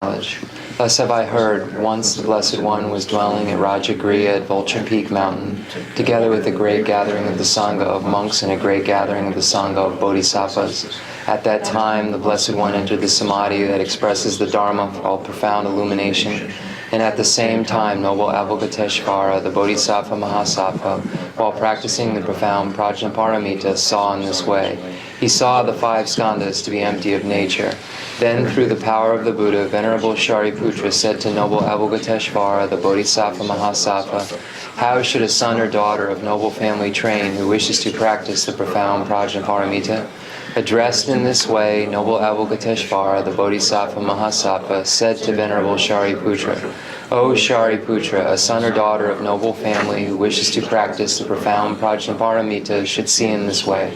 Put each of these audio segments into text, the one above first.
knowledge. Thus have I heard, once the Blessed One was dwelling at Rajagriha at Vulture Peak Mountain, together with a great gathering of the Sangha of monks and a great gathering of the Sangha of Bodhisattvas. At that time, the Blessed One entered the Samadhi that expresses the Dharma for all profound illumination. And at the same time, noble Avalokiteshvara, the Bodhisattva Mahasattva, while practicing the profound Prajnaparamita, saw in this way. He saw the 5 skandhas to be empty of nature. Then, through the power of the Buddha, Venerable Shariputra said to noble Avalokiteshvara, the Bodhisattva Mahasattva, how should a son or daughter of noble family train who wishes to practice the profound Prajnaparamita? Addressed in this way, noble Avalokiteshvara, the Bodhisattva Mahasattva, said to Venerable Shariputra, O Shariputra, a son or daughter of noble family who wishes to practice the profound Prajnaparamita should see in this way,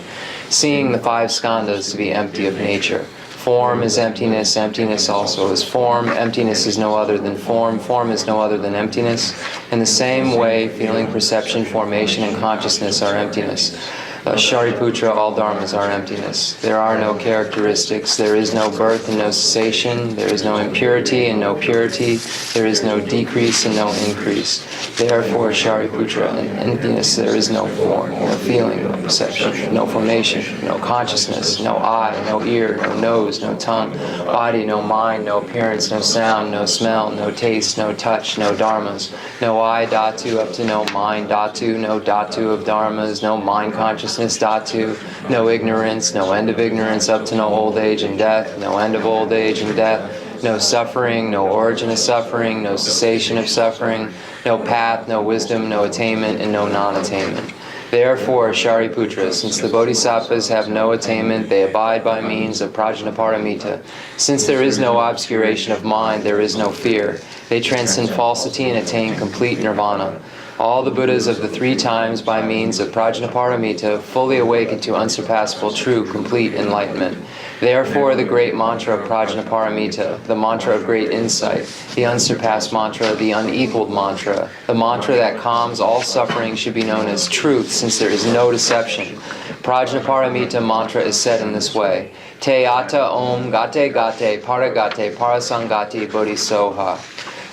seeing the 5 skandhas to be empty of nature. Form is emptiness, emptiness also is form, emptiness is no other than form, form is no other than emptiness. In the same way, feeling, perception, formation, and consciousness are emptiness. Shariputra, all dharmas are emptiness. There are no characteristics, there is no birth and no cessation, there is no impurity and no purity, there is no decrease and no increase. Therefore, Shariputra, in emptiness there is no form, no feeling, no perception, no formation, no consciousness, no eye, no ear, no nose, no tongue, body, no mind, no appearance, no sound, no smell, no taste, no touch, no dharmas, no I dhatu up to no mind dhatu, no dhatu of dharmas, no mind consciousness dhatu, no ignorance, no end of ignorance up to no old age and death, no end of old age and death, no suffering, no origin of suffering, no cessation of suffering, no path, no wisdom, no attainment, and no non-attainment. Therefore, Shariputra, since the Bodhisattvas have no attainment, they abide by means of Prajnaparamita. Since there is no obscuration of mind, there is no fear. They transcend falsity and attain complete nirvana. All the Buddhas of the 3 times by means of Prajnaparamita fully awaken to unsurpassable true complete enlightenment. Therefore the great mantra of Prajnaparamita, the mantra of great insight, the unsurpassed mantra, the unequaled mantra, the mantra that calms all suffering should be known as truth, since there is no deception. Prajnaparamita mantra is said in this way: Te ata om gate gate paragate parasangati bodhisoha.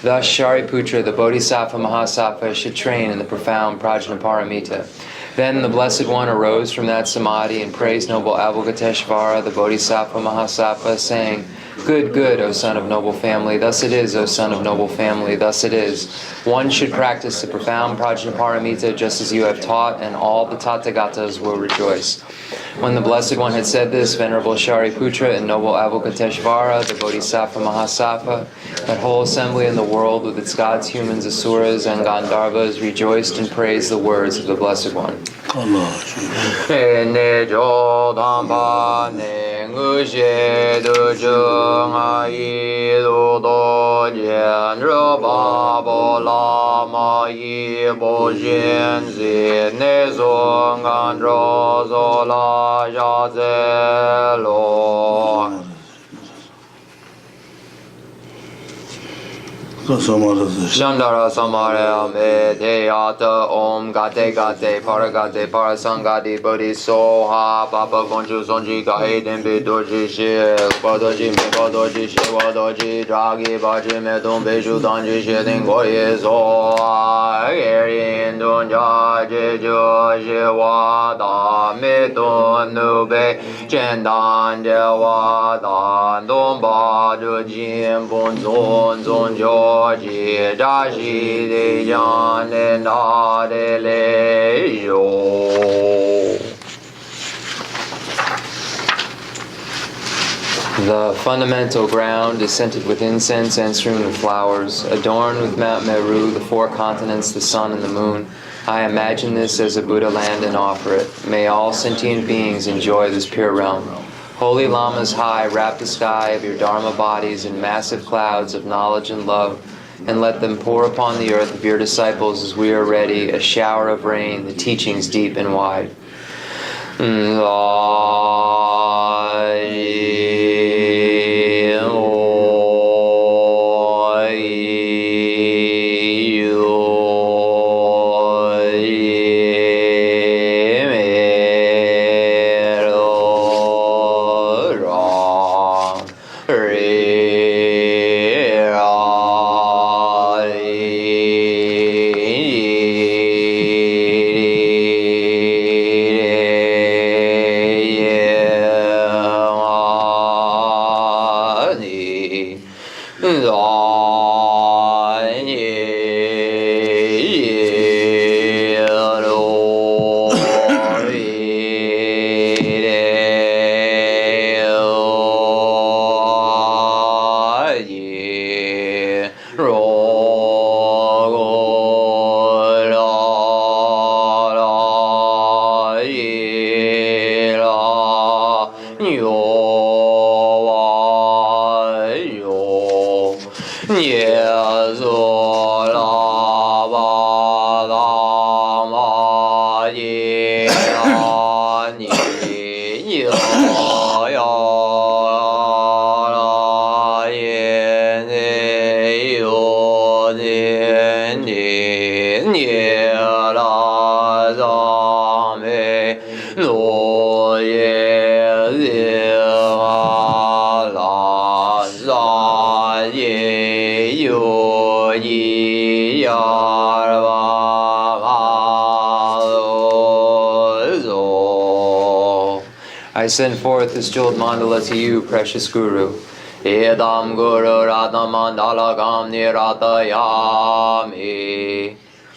Thus Shariputra, the Bodhisattva Mahasattva, should train in the profound Prajnaparamita. Then the Blessed One arose from that samadhi and praised noble Avalokiteshvara, the Bodhisattva Mahasattva, saying, Good, good, O son of noble family, thus it is, O son of noble family, thus it is. One should practice the profound Prajnaparamita just as you have taught, and all the Tathagatas will rejoice. When the Blessed One had said this, Venerable Shariputra and noble Avalokiteshvara, the Bodhisattva Mahasattva, that whole assembly in the world with its gods, humans, asuras, and Gandharvas rejoiced and praised the words of the Blessed One. Nandara Samare Ame Deyata Om Gate Gate Paragate Parasangati Bodhisoha Papa Gonju Sonji Kai Dembe Doji She Padoji Me Padoji She Wadoji Dragi Baji Me Dombe Shudanji She Dengoye Soa Erin Donja Jeju She Wada Me Don Nube Chendan Je Wada Domba Jujin Bon Zon Zon Jo the fundamental ground is scented with incense and strewn with flowers, adorned with Mount Meru, the 4 continents, the sun and the moon. I imagine this as a Buddha land and offer it. May all sentient beings enjoy this pure realm. Holy Lamas high, wrap the sky of your Dharma bodies in massive clouds of knowledge and love, and let them pour upon the earth of your disciples as we are ready, a shower of rain, the teachings deep and wide. I send forth this jeweled mandala to you, precious Guru. Edam Guru Ratna Mandala Gam Niratayami.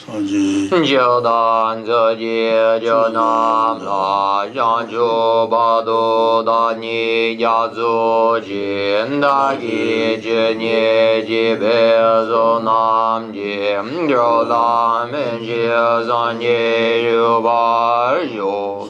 Jodan Zoji Jonam La Janju Bado Dani Yazu Jin Dagi Jini Jibezo Nam Jim Jodan Menji Zanyi Yubar Yo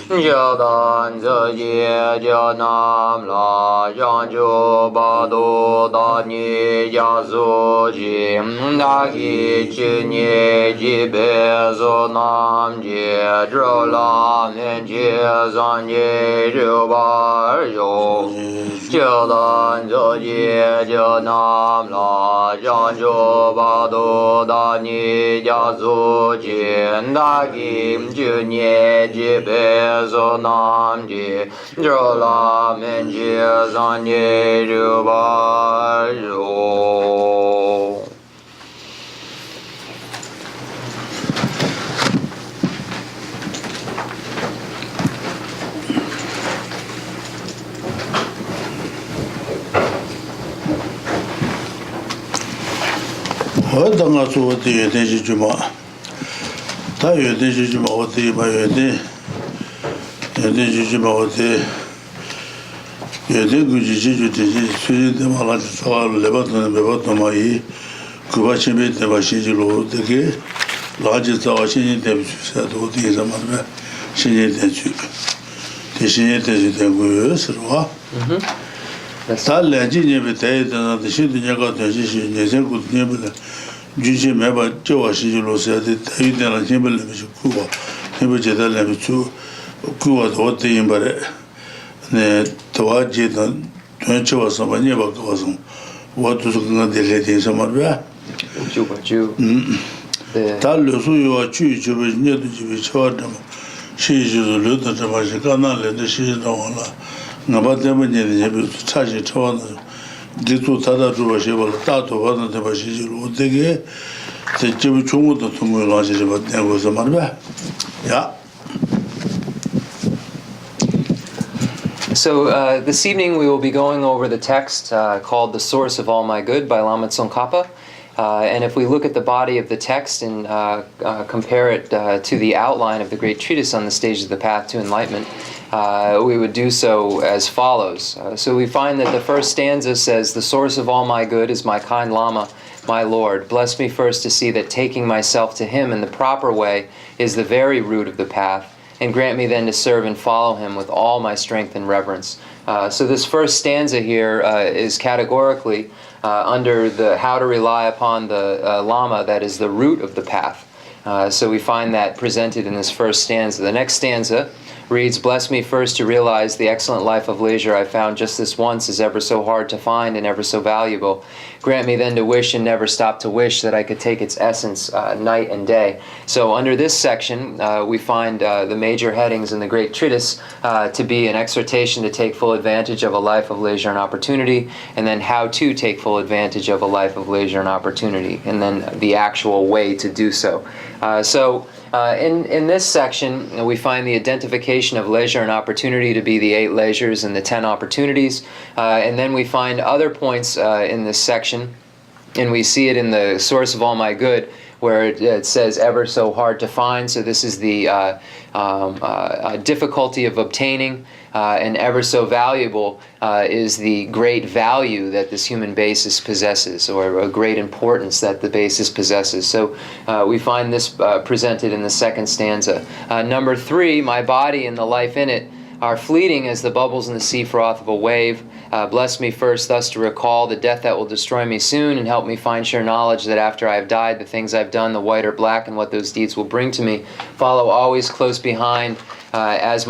Jodan Zoji Jonam La Janju Bado Dani Yazu Jin Dagi Jini Jibezo Nam Jie Drolam Menji Zanyi Yubar Yo Jodan Zoji Jonam La Janju Bado Dani Yazu Jin Dagi Juni Jibezo Nam Jie Drolam Menji Zanyi Yubar Yo. 어떤가 소원이 되지 주마 다 되지 주마 어디 봐야 돼 되지 주마 어디 예대 구지지 되지 수리데 말아서 서울 레바톤 베바토마이 그바치메 대바시지로 되게 라지서 신이 대비수사도 어디에서 말면 신이 대주 대신에 대주 되고요 서로와 달래지니베 대에다 대신이냐가 대신 내세고니베 주지 매바 저와시로서 대의되는 힘을 내면서 구와 힘을 제달내면 주 구와도 어때 임바래 네 도와지던 전체와서 많이 바꿔서 와도서 그가 될래서 말이야 주바주 달려서요 주주베 내도 집에 쳐왔다 시주도 르다 마시 가나래도 시주도라 나바 때문에 이제 차지 쳐와서 기초 타다 주바시발 따도 받는데 바시지로 되게 대체부 총무도 통을 하시지 받냐고서 말이야 야. So this evening we will be going over the text called The Source of All My Good by Lama Tsongkhapa. And if we look at the body of the text and compare it to the outline of the great treatise on the stage of the path to enlightenment, we would do so as follows. So we find that the first stanza says, "The source of all my good is my kind Lama, my Lord. Bless me first to see that taking myself to him in the proper way is the very root of the path, and grant me then to serve and follow him with all my strength and reverence." So this first stanza here is categorically under the how to rely upon the Lama that is the root of the path. So we find that presented in this first stanza. The next stanza reads, "Bless me first to realize the excellent life of leisure I found just this once is ever so hard to find and ever so valuable. Grant me then to wish and never stop to wish that I could take its essence night and day." So under this section, we find the major headings in the great treatise to be an exhortation to take full advantage of a life of leisure and opportunity, and then how to take full advantage of a life of leisure and opportunity, and then the actual way to do so. In this section, we find the identification of leisure and opportunity to be the 8 leisures and the 10 opportunities. And then we find other points in this section, and we see it in the Source of All My Good, where it says ever so hard to find. So this is the difficulty of obtaining, and ever so valuable is the great value that this human basis possesses, or a great importance that the basis possesses. So we find this presented in the second stanza. Number 3, my body and the life in it are fleeting as the bubbles in the sea froth of a wave. Bless me first thus to recall the death that will destroy me soon, and help me find sure knowledge that after I have died, the things I've done, the white or black, and what those deeds will bring to me, follow always close behind, as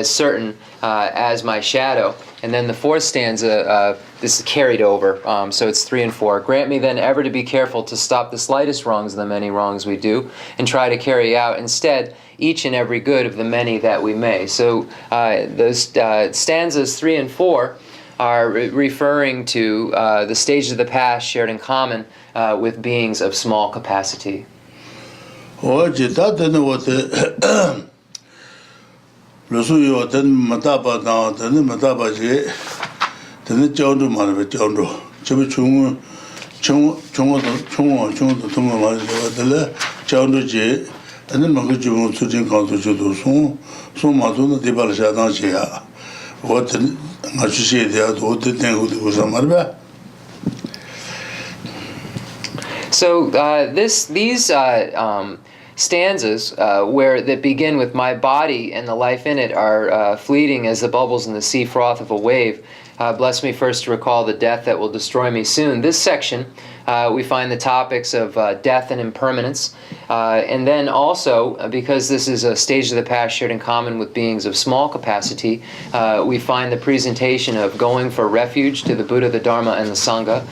certain as my shadow. And then the 4th stanza, this is carried over, so it's 3 and 4. Grant me then ever to be careful to stop the slightest wrongs of the many wrongs we do, and try to carry out instead each and every good of the many that we may. So those stanzas 3 and 4 are referring to the stages of the past shared in common with beings of small capacity. So these stanzas where that begin with my body and the life in it are fleeting as the bubbles in the sea froth of a wave. Bless me first to recall the death that will destroy me soon. This section we find the topics of death and impermanence, and then also, because this is a stage of the past shared in common with beings of small capacity, we find the presentation of going for refuge to the Buddha, the Dharma, and the Sangha,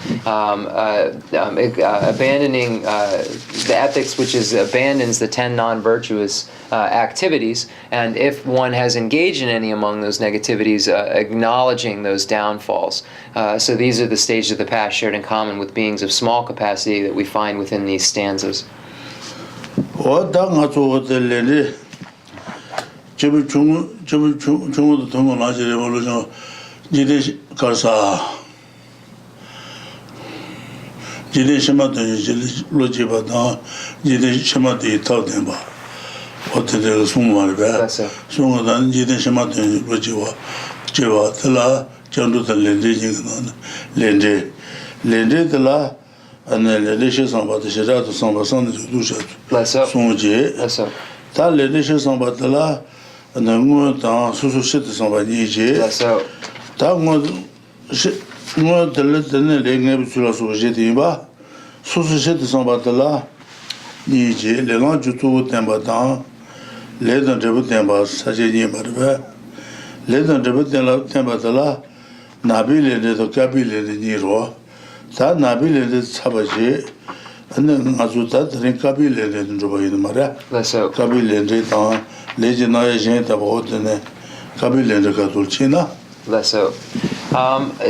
abandoning the ethics, which abandons the 10 non-virtuous activities, and if one has engaged in any among those negativities, acknowledging those downfalls. So these are the stages of the past shared in common with beings of small capacity that we find within these stanzas.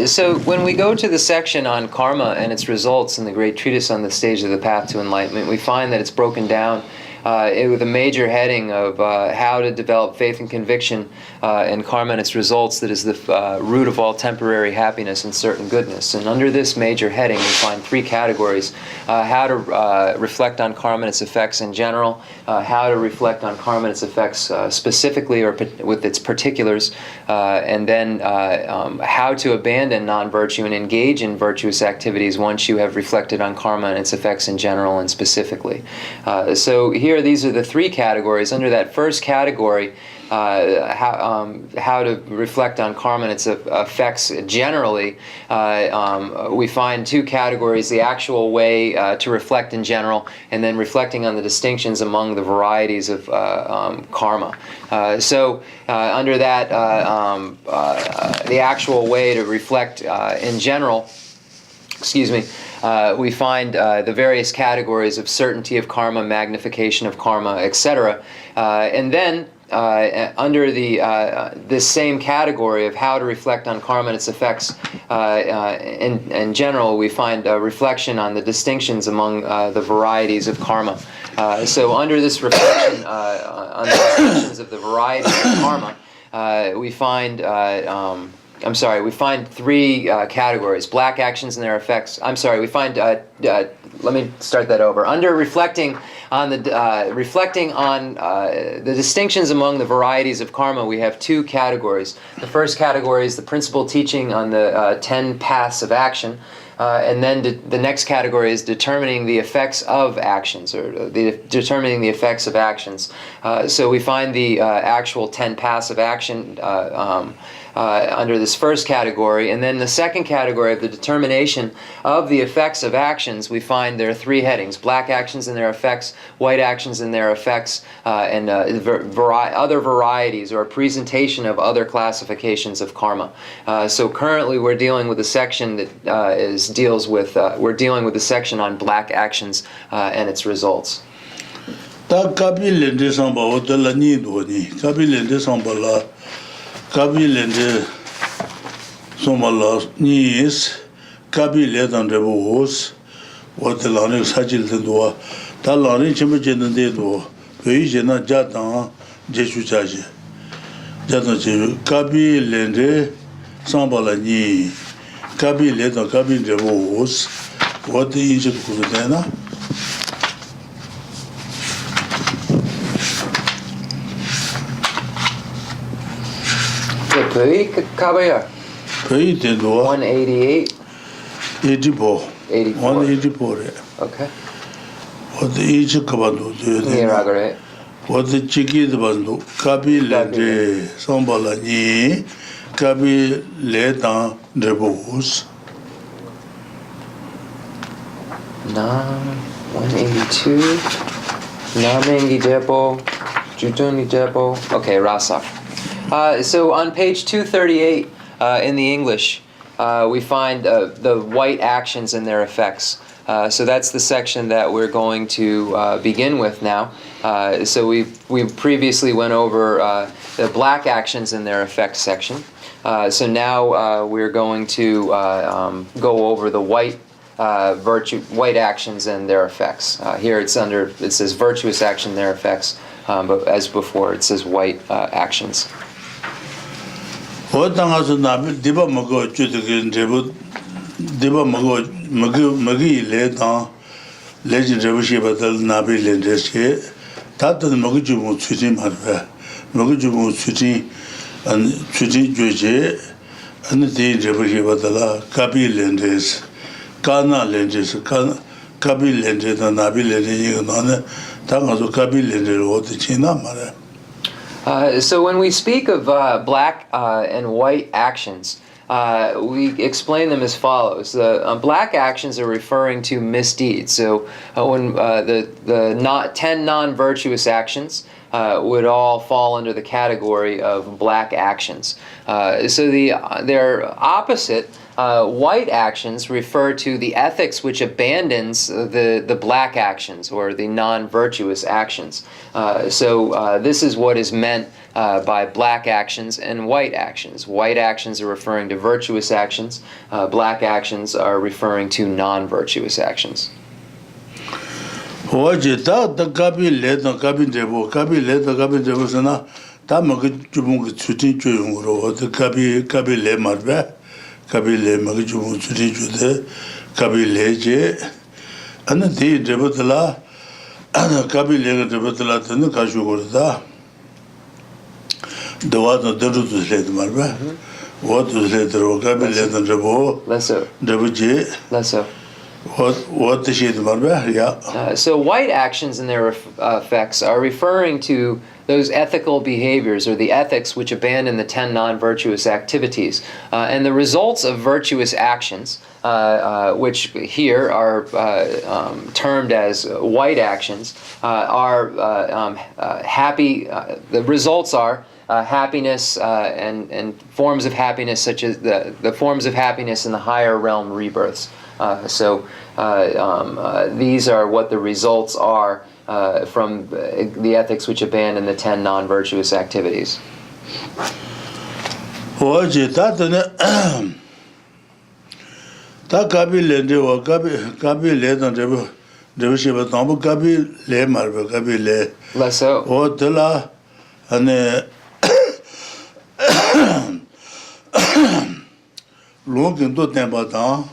So when we go to the section on karma and its results in the great treatise on the stage of the path to enlightenment, we find that it's broken down with a major heading of how to develop faith and conviction in karma and its results, that is the root of all temporary happiness and certain goodness. And under this major heading, we find 3 categories: how to reflect on karma and its effects in general, how to reflect on karma and its effects specifically or with its particulars, and then how to abandon non-virtue and engage in virtuous activities once you have reflected on karma and its effects in general and specifically. So here, these are the 3 categories. Under that first category, how to reflect on karma and its effects generally, we find 2 categories: the actual way to reflect in general, and then reflecting on the distinctions among the varieties of karma. So under that, the actual way to reflect in general, we find the various categories of certainty of karma, magnification of karma, etc. And then under the this same category of how to reflect on karma and its effects, in general, we find a reflection on the distinctions among the varieties of karma. So under this reflection on the distinctions of the varieties of karma, we find we find three categories: black actions and their effects. We find. Let me start that over. Under reflecting on the distinctions among the varieties of karma, we have two categories. The first category is the principal teaching on the 10 paths of action. And then the next category is determining the effects of actions, or determining the effects of actions. So we find the actual 10 paths of action under this first category. And then the second category of the determination of the effects of actions, we find there are three headings: black actions and their effects, white actions and their effects, and other varieties, or a presentation of other classifications of karma. So currently we're dealing with a section that we're dealing with a section on black actions and its results. Kabilende somala nis kabile dande bos what the lani sajil do ta lani chime jende do pei jena jata jesu chaje jata je kabilende sambala ni kabile da kabinde bos what the inje kudena Pei Kabaya. Pei de do 188. 84. 184. Okay. What the each kabando do? Niragare. What the chiki the bando? Kabile de sambala ni kabile dan de bos. 182. Namengi Depo. Jutuni Depo. Okay, Rasa. So on page 238 in the English, we find the white actions and their effects. So that's the section that we're going to begin with now. So we previously went over the black actions and their effects section. So now we're going to go over the white actions and their effects. Here it says virtuous action, their effects, but as before it says white actions. Otangasa nabi diba mago chutigin debu diba mago magi le dan legend debu shibatal nabi lendeske tatan mago jumu chuti marba mago jumu chuti an chuti joje an de debu shibatala kabi lendes kana lendes kana kabi lendes nabi lendes ngana tangaso kabi lendes ot china mara. So when we speak of black and white actions, we explain them as follows. The black actions are referring to misdeeds. So when the 10 non-virtuous actions would all fall under the category of black actions. So their opposite, white actions, refer to the ethics which abandons the black actions, or the non-virtuous actions. So this is what is meant by black actions and white actions. White actions are referring to virtuous actions. Black actions are referring to non-virtuous actions. Oje ta kabi le da kabi debo sana ta mag jubung chuti chuyungro the kabi le marba kabi le mag jubung chuti jude kabi leje ana de debotla ana kabi le debotla tanu kashu gorda dawa da deru le marba what was le kabi le debo Leso. debuje Leso. What the shade marba? Yeah. So white actions and their effects are referring to those ethical behaviors, or the ethics which abandon the 10 non-virtuous activities. And the results of virtuous actions, which here are termed as white actions, are happy. The results are happiness and forms of happiness, such as the forms of happiness in the higher realm rebirths. So these are what the results are from the ethics which abandon the 10 non-virtuous activities? Oje tatane ta kabi lende wa kabi le dan de sheba tambu kabi le marbe kabi le Less so. o tela ane longin do temba ta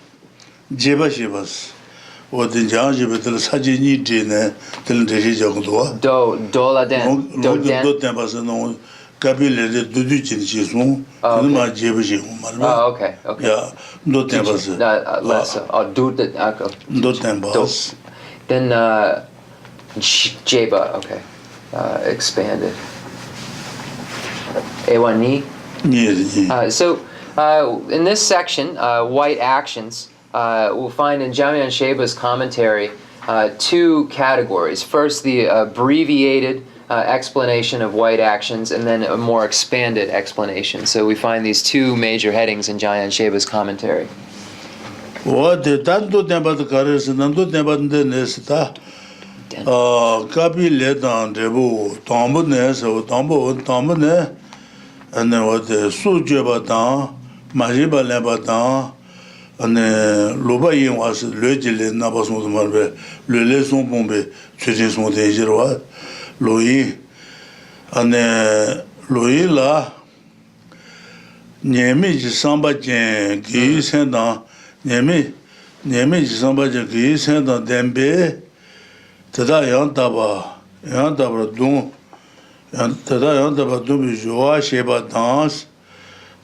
jeba shebas o de jang jeba tel saji ni de ne tel de je jang do Do la den. Do longin do den. temba se no kabi le de du jin ji sun ma jeba je marbe Oh, okay. Okay. ya do temba se Less so. Oh, do the. do temba Then Jeba. Okay. Expanded. Ewani. ni So, in this section, white actions, we'll find in Jamyan Sheba's commentary two categories. First, the abbreviated explanation of white actions, and then a more expanded explanation. So we find these two major headings in Jamyan Sheba's commentary. What the tanto tempo the carriers and tanto tempo the nesta kapi le dan debu tombo ne so tombo ne and then what the suje ba dan majiba le ba dan and loba yin was le jile na ba so marbe le le son bombe tu son de jirwa loyi and loyi la nyemi ji samba jen gi sen dan nyemi ji samba jen gi sen dan dembe tada yang daba dung tada yang daba dung bi joa sheba dans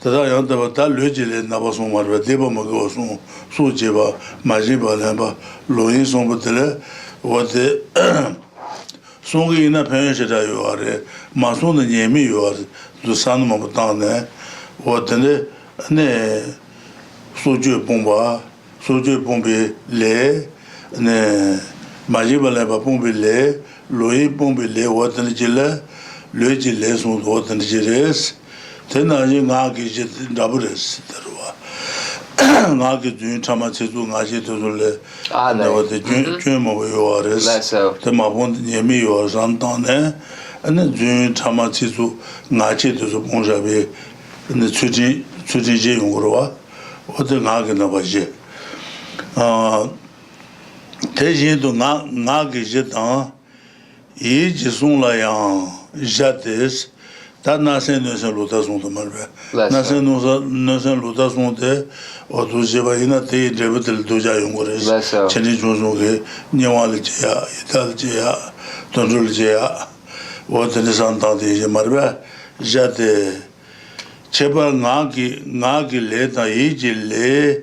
tada yang daba ta le jile na ba son marbe deba ma go son su jeba ma jeba la ba lo yin son butele wote son gi na pen je da yo are ma son de nyemi yo du san ma butan ne wote ne soju bombe le ne majiba le ba bombe le loyi bombe le wotan jile le jile son wotan jires tena ji nga ki je dabures darwa nga ki dun tama chezu nga je to le na wote Chenmo yo ares te ma bon yemi yo zantan ne ane dun tama chezu nga je to so bon jabe ne chuji je yongro wote nga ke na ba je 대신도 나 계셨다 이 지송라양 자데스 다나센에서 로다송도 말베 나센노서 로다송데 어두제바이나 테 데베들 도자 용거레스 체리조조게 녀왈제야 이탈제야 돈줄제야 워드네 산다데 이제 말베 자데 제발 나기 레다 이질레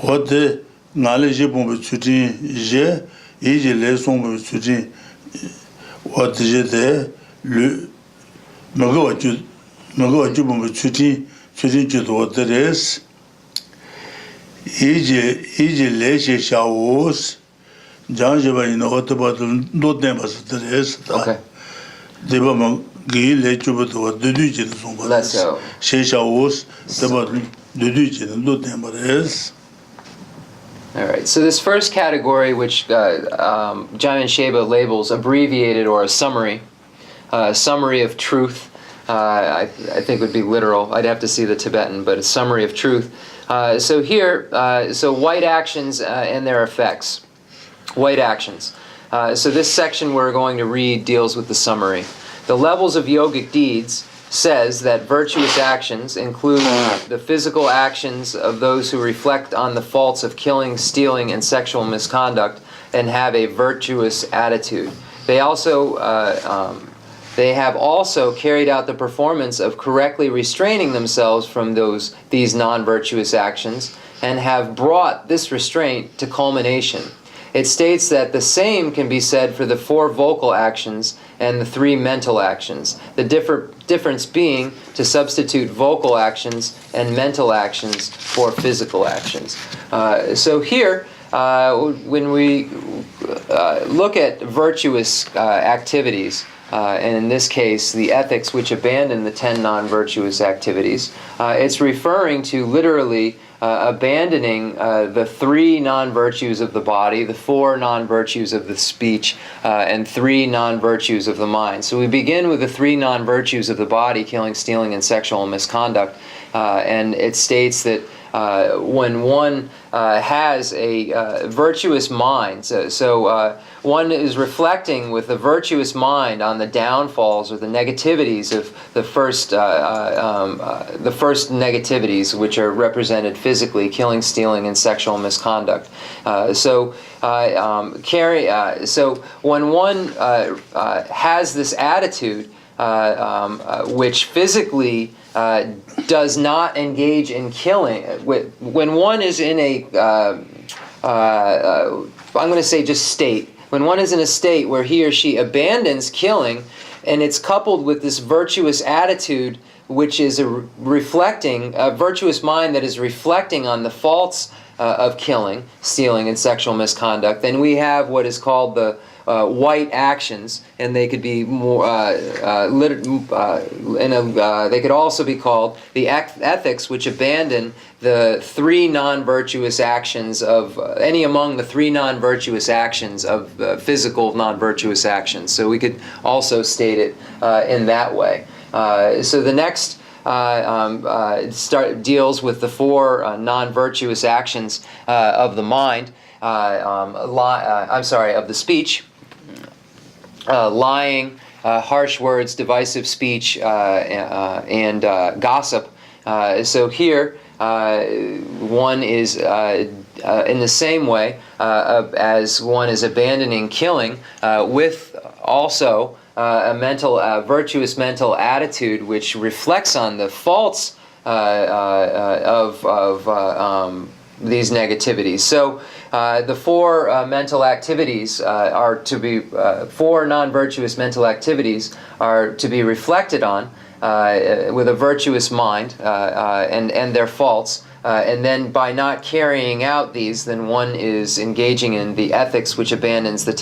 워드 나래 제 bombe chuti je et je les sombe chuti what j'étais le mago tu bombe chuti tu dois teres et je les chez chaos jan je vais une autre d'autres n'est pas teres Okay. des bon gi les tu dois de du je sont pas chez chaos d'abord de du je d'autres n'est pas. All right, so this first category, which Jamyan Sheba labels abbreviated or a summary of truth, I think would be literal. I'd have to see the Tibetan, but a summary of truth. So here, so white actions and their effects. White actions. So this section we're going to read deals with the summary. The levels of yogic deeds says that virtuous actions include the physical actions of those who reflect on the faults of killing, stealing, and sexual misconduct and have a virtuous attitude. They have also carried out the performance of correctly restraining themselves from these non-virtuous actions and have brought this restraint to culmination. It states that the same can be said for the 4 vocal actions and the 3 mental actions, the difference being to substitute vocal actions and mental actions for physical actions. So here, when we look at virtuous activities, and in this case, the ethics which abandon the 10 non-virtuous activities, it's referring to literally abandoning the 3 non-virtues of the body, the 4 non-virtues of the speech, and 3 non-virtues of the mind. So we begin with the 3 non-virtues of the body, killing, stealing, and sexual misconduct. And it states that when one has a virtuous mind, so one is reflecting with a virtuous mind on the downfalls or the negativities of the first negativities, which are represented physically, killing, stealing, and sexual misconduct. So when one has this attitude, which physically does not engage in killing, when one is in a, I'm going to say just state, when one is in a state where he or she abandons killing, and it's coupled with this virtuous attitude, which is a virtuous mind that is reflecting on the faults of killing, stealing, and sexual misconduct, then we have what is called the white actions, and they could be more. They could also be called the ethics, which abandon the 3 non-virtuous actions of any among the 3 non-virtuous actions of physical non-virtuous actions. So we could also state it in that way. So the next deals with the 4 non-virtuous actions of the mind. Of the speech. Lying, harsh words, divisive speech, and gossip. So here, one is in the same way as one is abandoning killing, with also a virtuous mental attitude which reflects on the faults of these negativities. So the 4 mental activities are to be 4 non-virtuous mental activities are to be reflected on with a virtuous mind and their faults. And then by not carrying out these, then one is engaging in the ethics which abandons the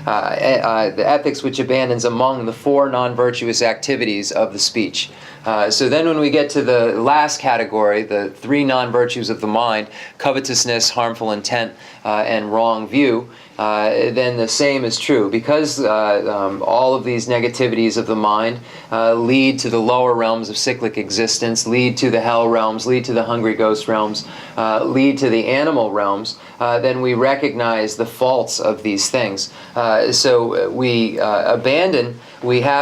ethics which abandons among the 4 non-virtuous activities of the speech. So then when we get to the last category, the 3 non-virtues of the mind, covetousness, harmful intent, and wrong view, then the same is true. Because all of these negativities of the mind lead to the lower realms of cyclic existence, lead to the hell realms, lead to the hungry ghost realms, lead to the animal realms, then we recognize the faults of these things. So we have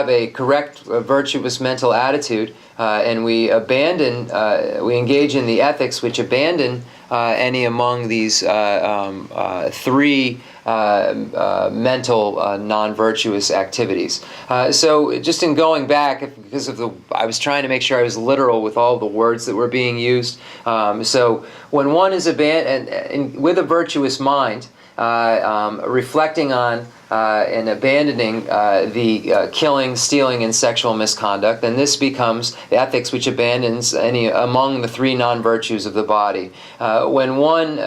a correct virtuous mental attitude, and we engage in the ethics which abandon any among these 3 mental non-virtuous activities. So just in going back, because I was trying to make sure I was literal with all the words that were being used. So when one is with a virtuous mind, reflecting on and abandoning the killing, stealing, and sexual misconduct, then this becomes the ethics which abandons any among the 3 non-virtues of the body. When one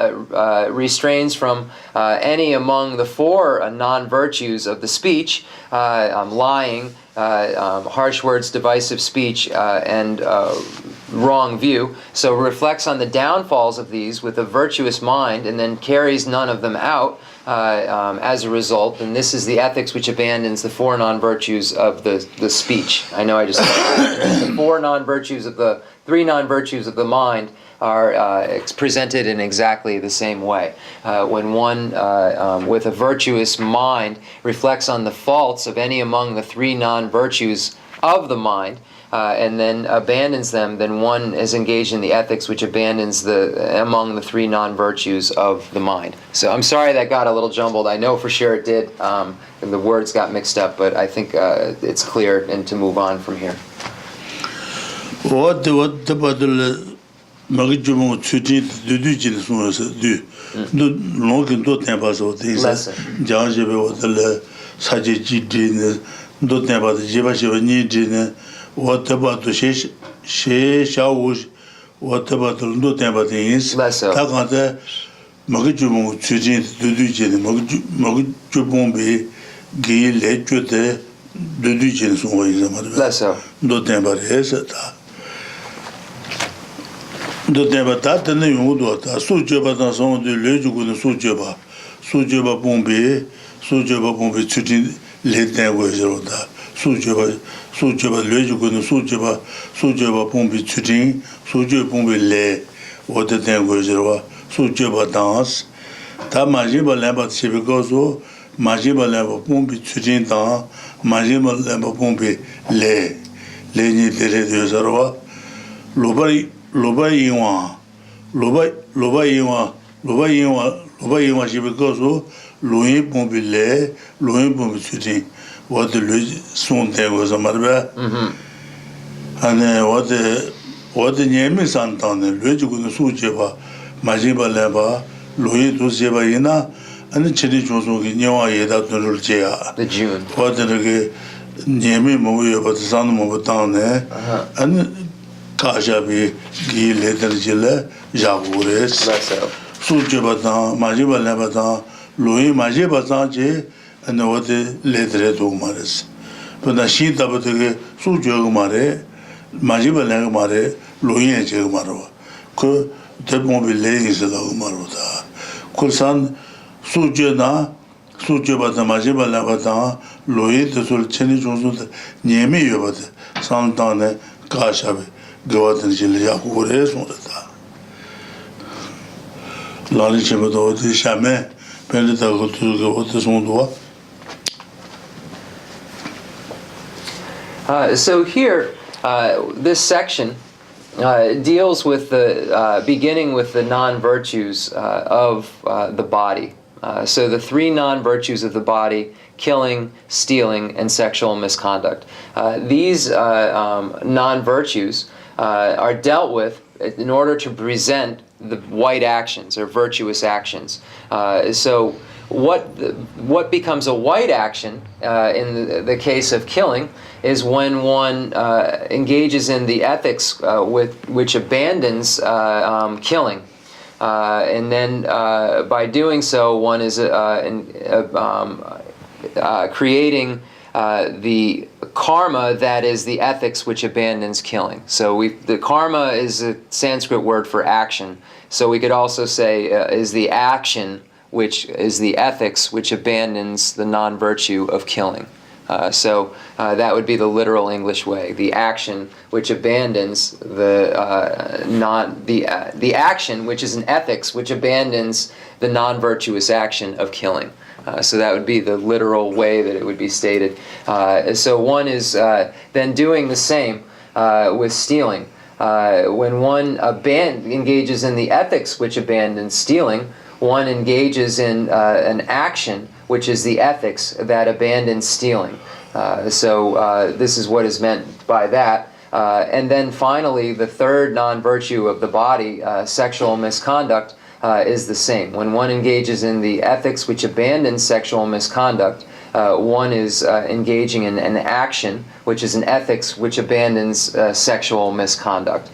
restrains from any among the 4 non-virtues of the speech, lying, harsh words, divisive speech, and wrong view, so reflects on the downfalls of these with a virtuous mind and then carries none of them out as a result, and this is the ethics which abandons the 4 non-virtues of the speech. I know I just the 4 non-virtues of the 3 non-virtues of the mind are presented in exactly the same way. When one with a virtuous mind reflects on the faults of any among the 3 non-virtues of the mind, and then abandons them, then one is engaged in the ethics which abandons among the 3 non-virtues of the mind. So I'm sorry that got a little jumbled. I know for sure it did, and the words got mixed up, but I think it's clear and to move on from here. What about the Shawush? What about the Ndo Tembatins? Takanta Magujumu, Tujin, Dudujin, Magujumbi, Gil, Ledjute, Dudujin, so is a mother. Ndo Tembates. do deba ta tene yungu do ta su jeba ta son de le jugu de su jeba bombe chuti le ten go jero da su jeba le jugu de su jeba bombe chuti su jeba bombe le o de ten go jero su jeba dans ta maji ba la ba se go so maji ba la ba bombe chuti da maji ba la ba bombe le ni de le de jero loba yinwa jibe gozo loyin bombi le loyin bombi chutin wad le son de gozo marba ane wad nyemi santan le jugun su jeba majiba leba loyin to jeba yina ane chiri jozo gi nyawa yeda tunul jeya the June. wad ne nyemi mo yo ba san mo ta ne ane Kajabi Gile Derjilla Javures Sujabatan, Majibalabatan, Louis Majibatan, and the what letter to Maris. But the sheet of the Sujagumare, Majibalamare, Louis and Jagmaro. Could that won't be ladies of Maruta. Kursan Sujana, Sujabatan, Majibalabatan, Louis the Sultani Johnson, Niemi Yobat, Santane, Kashabi. Gawatan Jilia Hures Mota Lali Chimado de Chame, Pendita go to go to Sondua. So here, this section deals with the beginning with the non-virtues of the body. So the three non-virtues of the body: killing, stealing, and sexual misconduct. These non-virtues are dealt with in order to present the white actions or virtuous actions. So what becomes a white action in the case of killing is when one engages in the ethics which abandons killing. And then by doing so, one is creating the karma that is the ethics which abandons killing. So the karma is a Sanskrit word for action. So we could also say is the action which is the ethics which abandons the non-virtue of killing. So that would be the literal English way. The action which abandons the action which is an ethics which abandons the non-virtuous action of killing. So that would be the literal way that it would be stated. So one is then doing the same with stealing. When one engages in the ethics which abandons stealing, one engages in an action which is the ethics that abandons stealing. So this is what is meant by that. And then finally, the third non-virtue of the body, sexual misconduct, is the same. When one engages in the ethics which abandons sexual misconduct, one is engaging in an action which is an ethics which abandons sexual misconduct.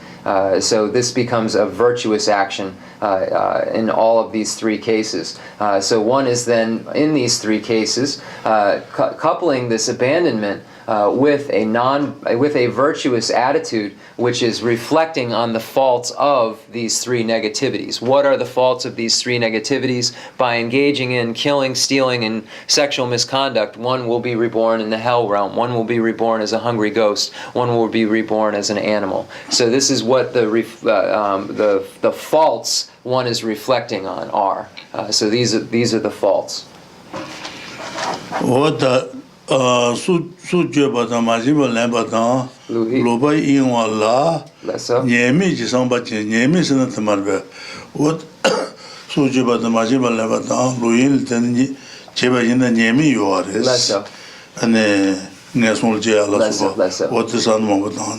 So this becomes a virtuous action in all of these three cases. So one is then, in these three cases, coupling this abandonment with a virtuous attitude, which is reflecting on the faults of these three negativities. What are the faults of these three negativities? By engaging in killing, stealing, and sexual misconduct, one will be reborn in the hell realm. One will be reborn as a hungry ghost. One will be reborn as an animal. So this is what the faults one is reflecting on are. So these are the faults. What Sujabata Majiba Lambatan, Loba Inwala, Yemi Jisambati, Yemi Senatamarbe. What Sujabata Majiba Lambatan, Luin, Cheba in the Yemi Yoris, and National Jail, what the San Mobatan,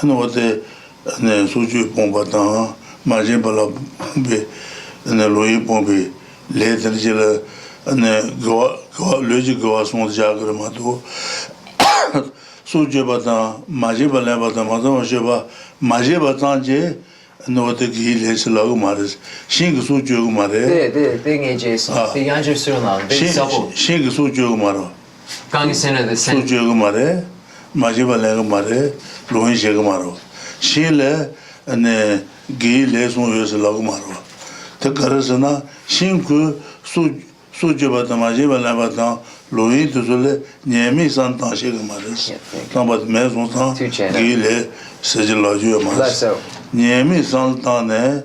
and what the Suju Pombatan, Majiba and the Louis Pombi, later Jilla. And go logic was more jagramato. Sujabata, Majibalabata, Madama Majibatan, and what the Gil is Lagumaris. Shing Sujumare, the thing is, the younger Surinam, Shing Sujumaro. Gangi Center, the Sujumare, Majibalagumare, Louis Jagamaro. Shile and gi le son yo se lag marwa te karasana shinku su jeba tama jeba la bata loyi to le nyemi san ta she maris tamba me son ta gi le se je la ju maris nyemi san ta ne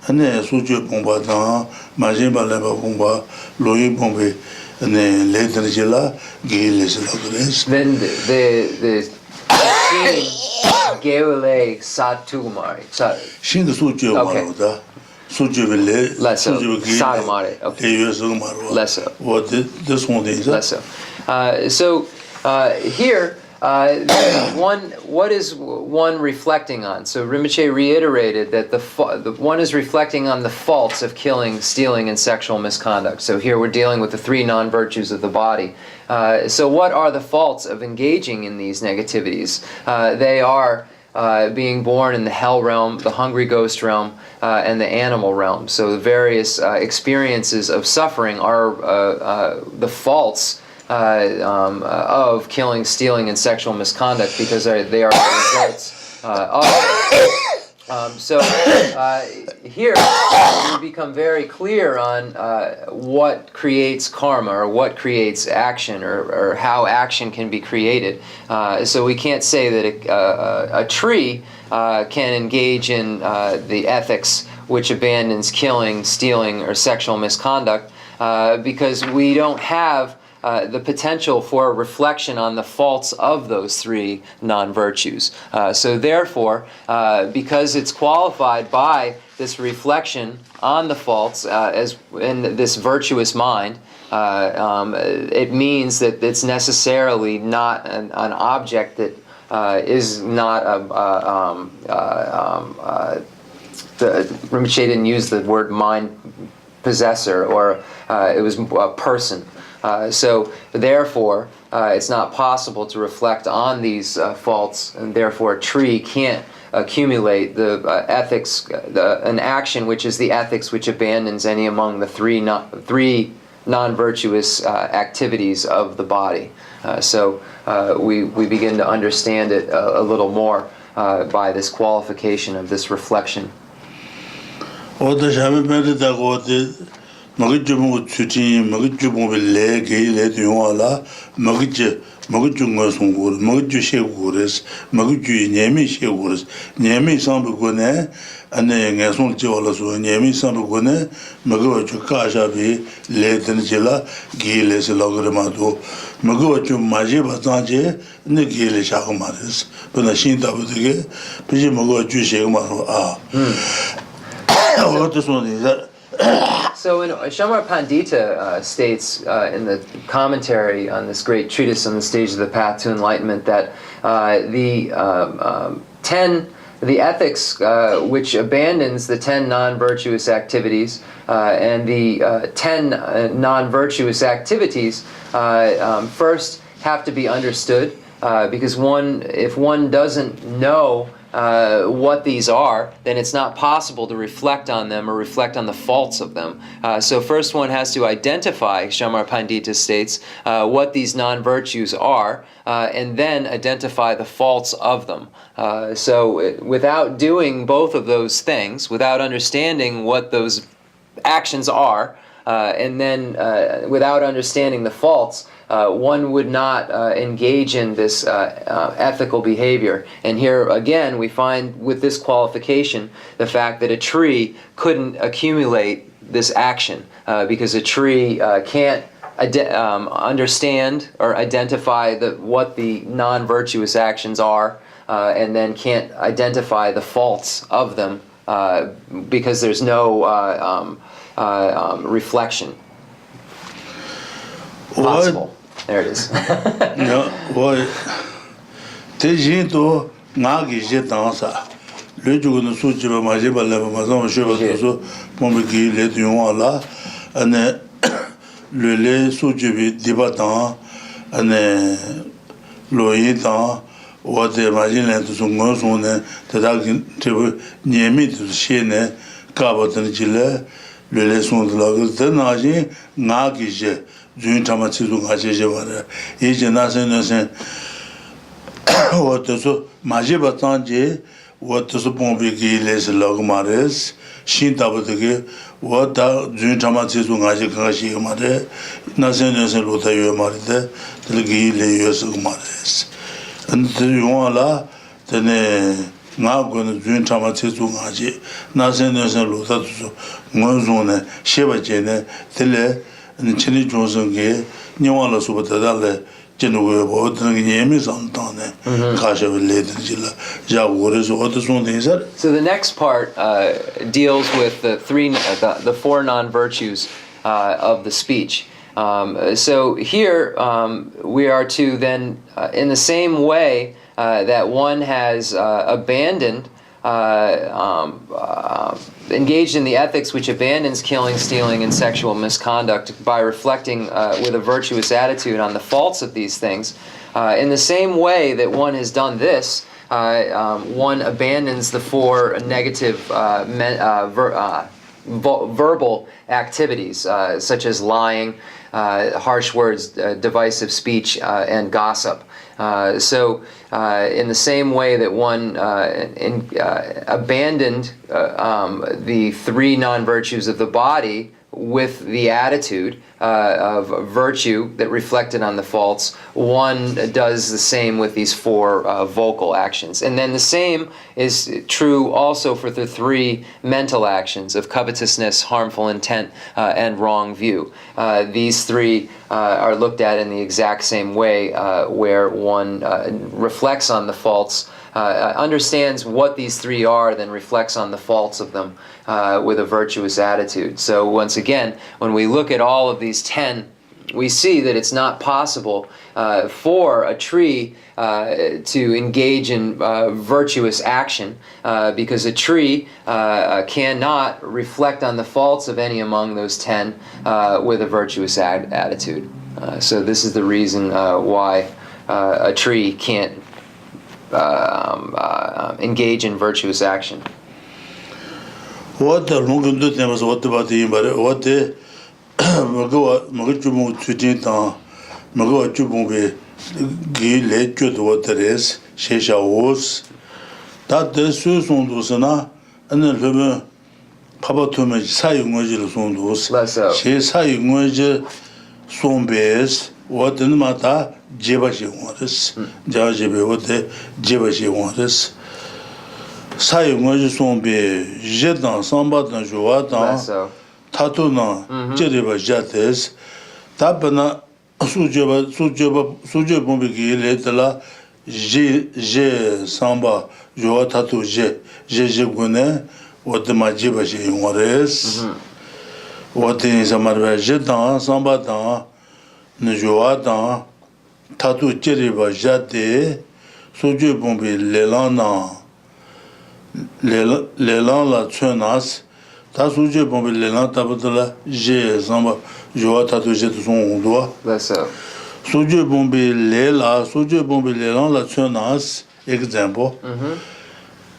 ane su je bomba ta ma jeba la ba bomba loyi bombe ne le jela gi le se la gres then the Geole Satumari. Shinga Suju Maruda, Sujuvile, Satumari. Okay. What this one is? So here, what is one reflecting on? So Rinpoche reiterated that the one is reflecting on the faults of killing, stealing, and sexual misconduct. So here we're dealing with the three non-virtues of the body. So what are the faults of engaging in these negativities? They are being born in the hell realm, the hungry ghost realm, and the animal realm. So the various experiences of suffering are the faults of killing, stealing, and sexual misconduct, because they are the results of it. Here we become very clear on what creates karma, or what creates action, or how action can be created. So we can't say that a tree can engage in the ethics which abandons killing, stealing, or sexual misconduct, because we don't have the potential for a reflection on the faults of those three non-virtues. So therefore, because it's qualified by this reflection on the faults as in this virtuous mind, it means that it's necessarily not an object that is not Rinpoche didn't use the word mind possessor, or it was a person. So therefore, it's not possible to reflect on these faults, and therefore a tree can't accumulate the ethics, an action which is the ethics which abandons any among the three non-virtuous activities of the body. So we begin to understand it a little more by this qualification of this reflection. Magjumu Tuti, Magjumu Leg, Leduala, Magjumus, Magju Shegures, Magju Nemi Shegures, Nemi Sambugone, and then Gason Jolas, Nemi Sambugone, Magoju Kashabi, Ledenjela, Giles Logramado, Magoju Majiba Tanje, Nigil Shahamaris, Penashinta Budige, Pijimagoju Shegmaro. What this one is that? So Shamar Pandita states in the commentary on this great treatise on the stage of the path to enlightenment that the ethics which abandons the 10 non-virtuous activities and the 10 non-virtuous activities first have to be understood, because if one doesn't know what these are, then it's not possible to reflect on them or reflect on the faults of them. So first one has to identify, Shamar Pandita states, what these non-virtues are, and then identify the faults of them. So without doing both of those things, without understanding what those actions are, and then without understanding the faults, one would not engage in this ethical behavior. And here again we find with this qualification the fact that a tree couldn't accumulate this action, because a tree can't understand or identify what the non-virtuous actions are, and then can't identify the faults of them, because there's no reflection possible. There it is. No, boy. Tejito Nagi Jetansa. Lujugun Sujiba Majiba Leva Mazon Shiva, Momiki let you all, and Le Sujibi Dibatan, and Loitan, what the Magina to Sungosun, the Dakin Niemi to Shene, Kabatan Chile, Le Leson de Lagos, the Naji, Nagi. Jun Tamachizu Hajevara, each nation, what so Majiba Tanje, what the Bombi Giles Logmares, Shin Tabaki, what the Jun Tamatsu Najikashi Mare, Nazanas and Lutayo Marite, the Gile Mares. And the Yuala, the now going to Jun Tamatsu Naji, Nazanas and Lutatu, Monzone, Shevachene, Tele, and Chini Johnson Gay, Nuala Subadale. So the next part deals with the four non-virtues of the speech. So here we are to then, in the same way that one has abandoned, engaged in the ethics which abandons killing, stealing, and sexual misconduct by reflecting with a virtuous attitude on the faults of these things. In the same way that one has done this, one abandons the four negative verbal activities, such as lying, harsh words, divisive speech, and gossip. So in the same way that one abandoned the three non-virtues of the body with the attitude of virtue that reflected on the faults, one does the same with these four vocal actions. And then the same is true also for the three mental actions of covetousness, harmful intent, and wrong view. These three are looked at in the exact same way, where one reflects on the faults, understands what these three are, then reflects on the faults of them with a virtuous attitude. So once again, when we look at all of these 10, we see that it's not possible for a tree to engage in virtuous action, because a tree cannot reflect on the faults of any among those 10 with a virtuous attitude. So this is the reason why a tree can't engage in virtuous action. What the Lungan do them was what about the what the Magajumu Twitin, Mago Jubumbe, Gile, good water is, Shesha was that the Susan Dusana, and then Luma Papa Tumage, Sayung Sundus, she saying Moja Sombes, what the Mata, Jebashi waters, Jajibe, what the Jebashi waters. Sayung Sombe, Jetan, Sambatan, Joatan. Tatuna, Jeriba Jates, Tapana, Sujaba Bombigi, Letala, Je Samba, Joa Tatu, Je Gune, what the Majiba Wores, what is a Marva Jetan, Sambatan, Njoatan, Tatu Jeriba Jate, Sujabombi, Lelana, Lelan la Tunas. Tasuje bombe lelan tabutala je samba joa tatu je son doigt. Suje bombe lela suje bombe lelan la tunas exemple.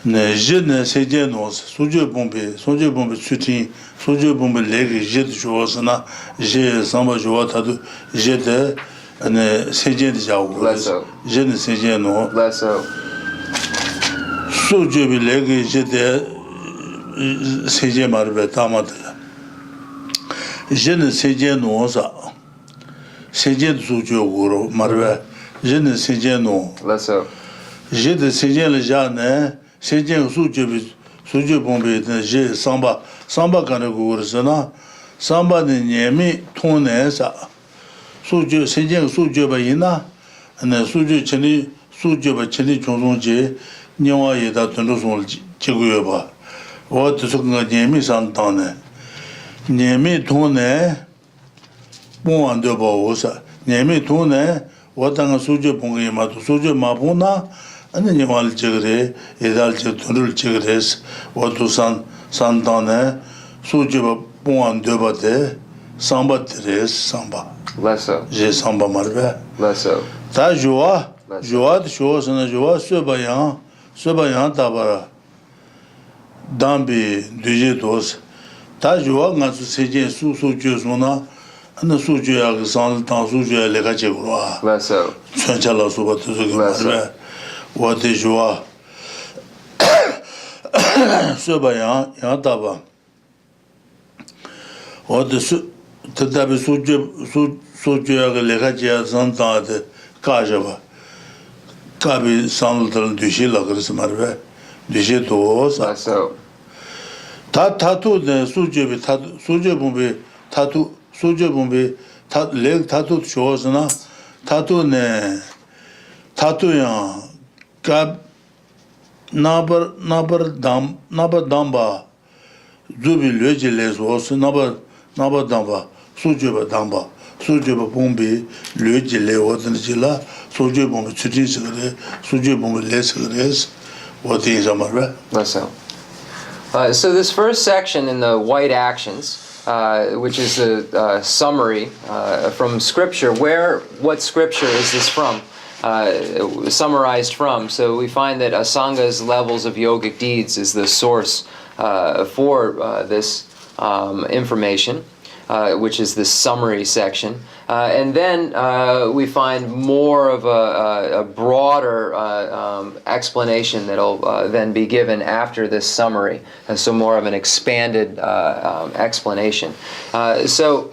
Ne je ne seje nos suje bombe suti suje bombe legi je joa sana je samba joa tatu je de ne seje de jaou. Je ne seje no. Suje bi legi je de Seje marbe tamatla. Je ne seje no sa. Seje sujo guru marbe. Je ne seje no. Je de seje le jane, seje sujo bombe de je samba kana guru sana. Samba de nyemi tone sa. Sujo seje sujo ba ina. Ne sujo cheni ba cheni chongong je nyawa yeda tondo son chiguyo ba. What the Suga Nemi Santane Nemi Tone Bon de Bosa Nemi Tone, what an Suja Pongima to Suja Mapuna, and then you want Chigre, Edal Chitunul Chigres, what to Santane, Suja Bon de Bate, Samba Teres, Samba. Lesso. Je Samba Marbe. Lesso. Ta joie, joie de choses, and a joie, Sebayan Tabara. Dambi duje dos ta joa nga su seje su ju sona ana su ju ya san ta su ju le ga che gro la so chala su ba tu su ga wa de joa Soba yang taba. Or the Tatabi Suja Lekaja Santa de Kajava. Kabi Sandal Dushila Grismarve, Dushitos. So, Tattoo the Sujabumbi, Tattoo, Sujabumbi, Leg Tattoo Chosana, Tattoo ne, Tattoo yang, Gab Nabar Damba, Zubi Legiles was Nabar Damba, Sujaba Damba, Sujaba Bumbi, Legile was in Jilla, Sujabum Treatise, Sujabum Les, what is Amara? So this first section in the White Actions, which is a summary from Scripture, what Scripture is this from? Summarized from. So we find that Asanga's levels of yogic deeds is the source for this information, which is the summary section. And then we find more of a broader explanation that'll then be given after this summary, so more of an expanded explanation. So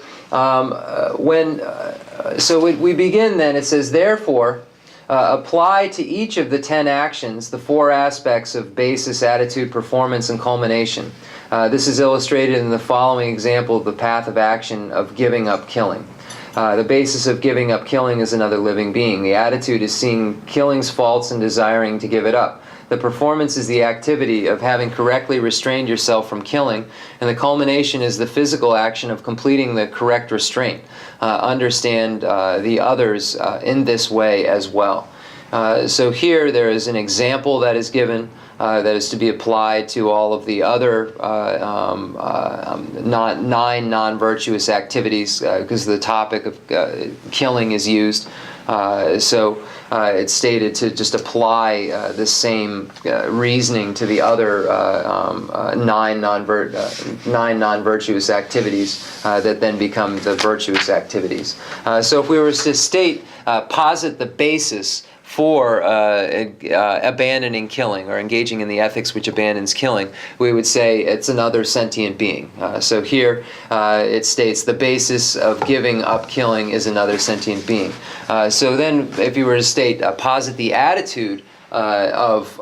we begin then, it says, therefore, apply to each of the 10 actions the 4 aspects of basis, attitude, performance, and culmination. This is illustrated in the following example of the path of action of giving up killing. The basis of giving up killing is another living being. The attitude is seeing killing's faults and desiring to give it up. The performance is the activity of having correctly restrained yourself from killing, and the culmination is the physical action of completing the correct restraint. Understand the others in this way as well. So here there is an example that is given that is to be applied to all of the other 9 non-virtuous activities, because the topic of killing is used. So it's stated to just apply the same reasoning to the other 9 non-virtuous activities that then become the virtuous activities. So if we were to posit the basis for abandoning killing or engaging in the ethics which abandons killing, we would say it's another sentient being. So here it states the basis of giving up killing is another sentient being. So then if you were to posit the attitude of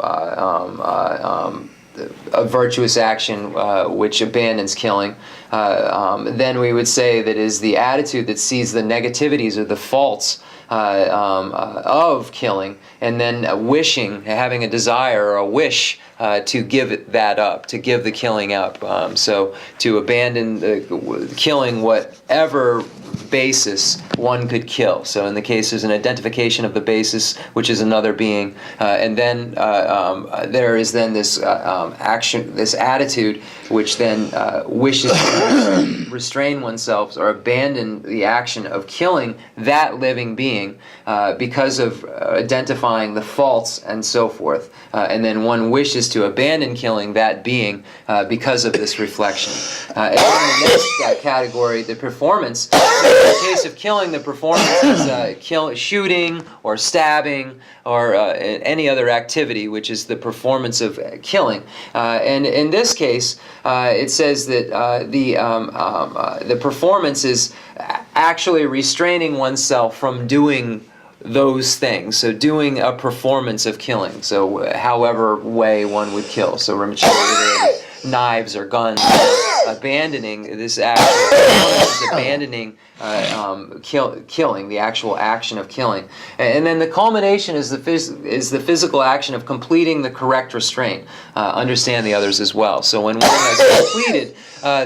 a virtuous action which abandons killing, then we would say that is the attitude that sees the negativities or the faults of killing, and then having a desire or a wish to give that up, to give the killing up. So to abandon killing whatever basis one could kill. So in the case there's an identification of the basis, which is another being, and then there is then this action, this attitude, which then wishes to restrain oneself or abandon the action of killing that living being because of identifying the faults and so forth. And then one wishes to abandon killing that being because of this reflection. And in the next category, the performance. In the case of killing, the performance is shooting or stabbing or any other activity, which is the performance of killing. And in this case, it says that the performance is actually restraining oneself from doing those things. So doing a performance of killing. So however way one would kill. So Rinpoche, knives or guns. Abandoning this action, abandoning killing, the actual action of killing, and then the culmination is the physical action of completing the correct restraint. Understand the others as well. So when one has completed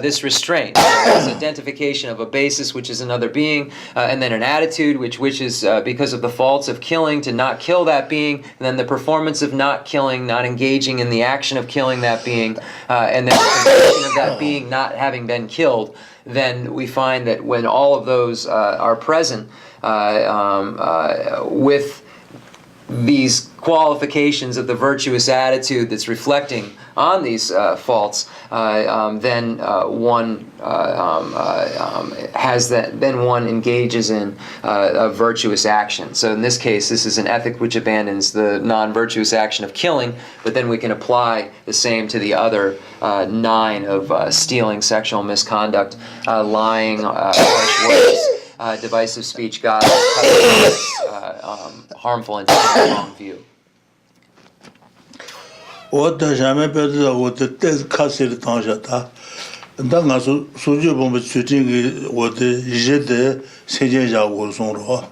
this restraint, this identification of a basis, which is another being, and then an attitude, which is because of the faults of killing, to not kill that being, and then the performance of not killing, not engaging in the action of killing that being, and then the completion of that being not having been killed, then we find that when all of those are present with these qualifications of the virtuous attitude that's reflecting on these faults, then one engages in a virtuous action. So in this case, this is an ethic which abandons the non-virtuous action of killing, but then we can apply the same to the other 9 of stealing, sexual misconduct, lying, harsh words, divisive speech, gossip, harmful intent, wrong view. What jamais perdu what the test cassé le temps j'attends. Dans un sujet bon shooting what the jet c'est ja go son ro.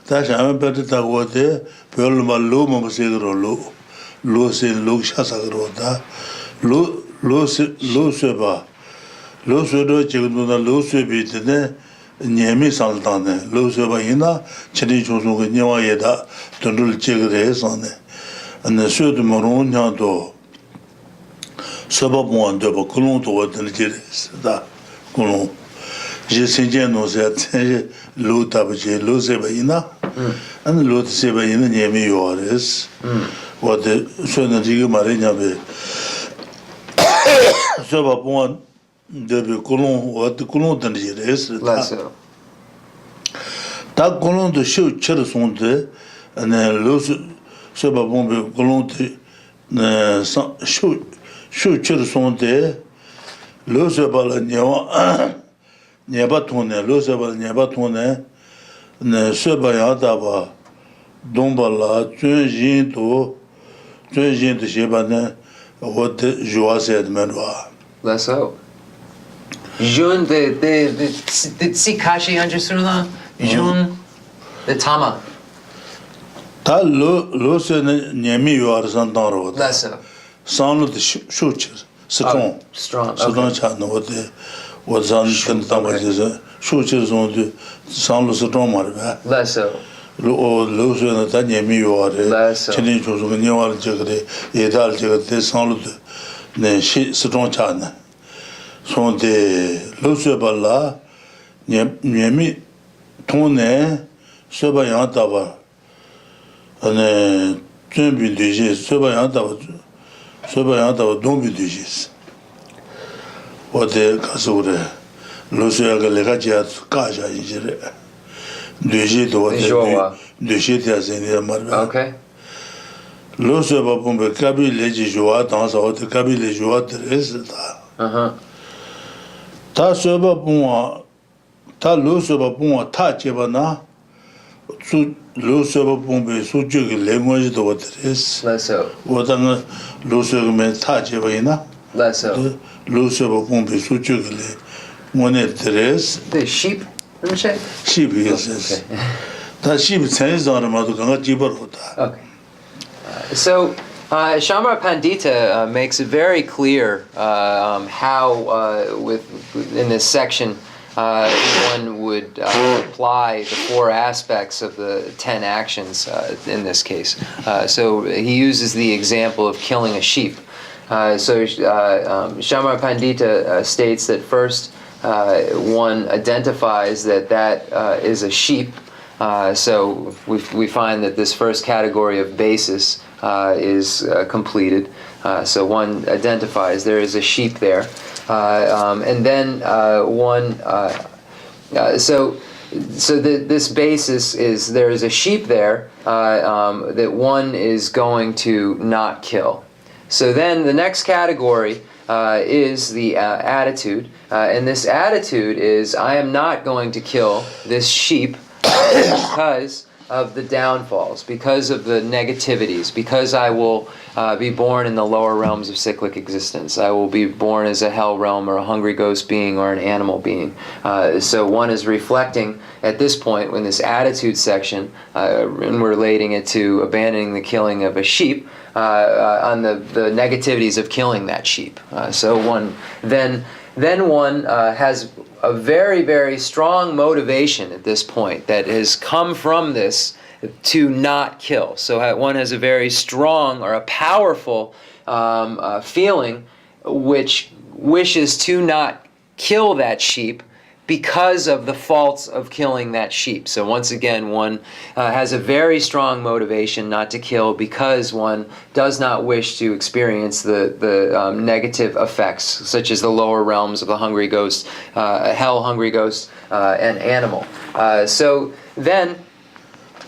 T'as jamais perdu ta what per le malo mo c'est lo c'est lo chassa ro da lo se ba lo se do je no lo se bi de nyemi sal dan lo se ba ina chini choso ge nyawa ye da dondul je ge san ne and so de moron nya sababon de ba kulon to de je da kulon je senje no se lo ta je lo se ba ina and lo se ba ina nyemi yores what the so na ji ma re nya be sababon de kulon what kulon de je ta kulon de show cher son de and lo se ba bon be volonté show cher son de lo se ba la nya ba tourner lo se ba nya ba tourner ne se ba ya da ba don ba la jin de chez ba ne what joie c'est de Let's so. Jun de Sikashi understood Jun the Tama. Ta lo se nyemi yuar san daro. Lesser. Sans the shooter. Strong. Strong. Strong chan no de was on the tama is shooters on the sans le strong mar ba. Lesser. Lo se na ta nyemi yuar. Chini chu su ni war je de ye dal je de sans le ne shi strong chan. Son de lo se ba la nyemi tourner se ba ya ta ba. And then Buddhist, so by don't Buddhist. What the Kasura, Lucia Legacia, Kaja, de shit as in the Marva. Okay. Lucia Babumbe Kabi Legi Joa, dance out the Kabi Lejoa, the rest. Ta soba puma, ta Lucia Babuma, Tachebana. Lo se ba pombe so je language to what is Lesso. What an lo se me touch ina Lesso. Lo se ba pombe so je le monetres The sheep, Rinpoche? sheep yes that sheep sense on ma to ga jibar hota. Okay. So Shamar Pandita makes it very clear how in this section one would apply the 4 aspects of the 10 actions in this case. So he uses the example of killing a sheep. So Shamar Pandita states that first one identifies that is a sheep. So we find that this first category of basis is completed. So one identifies there is a sheep there. And then this basis is there is a sheep there that one is going to not kill. So then the next category is the attitude, and this attitude is I am not going to kill this sheep because of the downfalls, because of the negativities, because I will be born in the lower realms of cyclic existence. I will be born as a hell realm or a hungry ghost being or an animal being. So one is reflecting at this point in this attitude section and relating it to abandoning the killing of a sheep on the negativities of killing that sheep. So one then one has a very, very strong motivation at this point that has come from this to not kill. So one has a very strong or a powerful feeling which wishes to not kill that sheep because of the faults of killing that sheep. So once again, one has a very strong motivation not to kill because one does not wish to experience the negative effects, such as the lower realms of the hungry ghost, hell, hungry ghost, and animal. So then,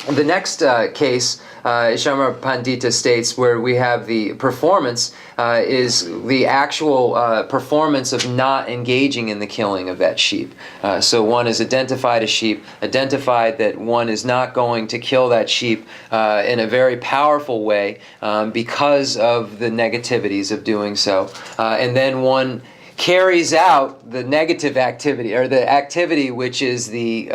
the next case, Shamra Pandita states, where we have the performance, is the actual performance of not engaging in the killing of that sheep. So one has identified a sheep, identified that one is not going to kill that sheep in a very powerful way because of the negativities of doing so. And then one carries out the negative activity, or the activity which is the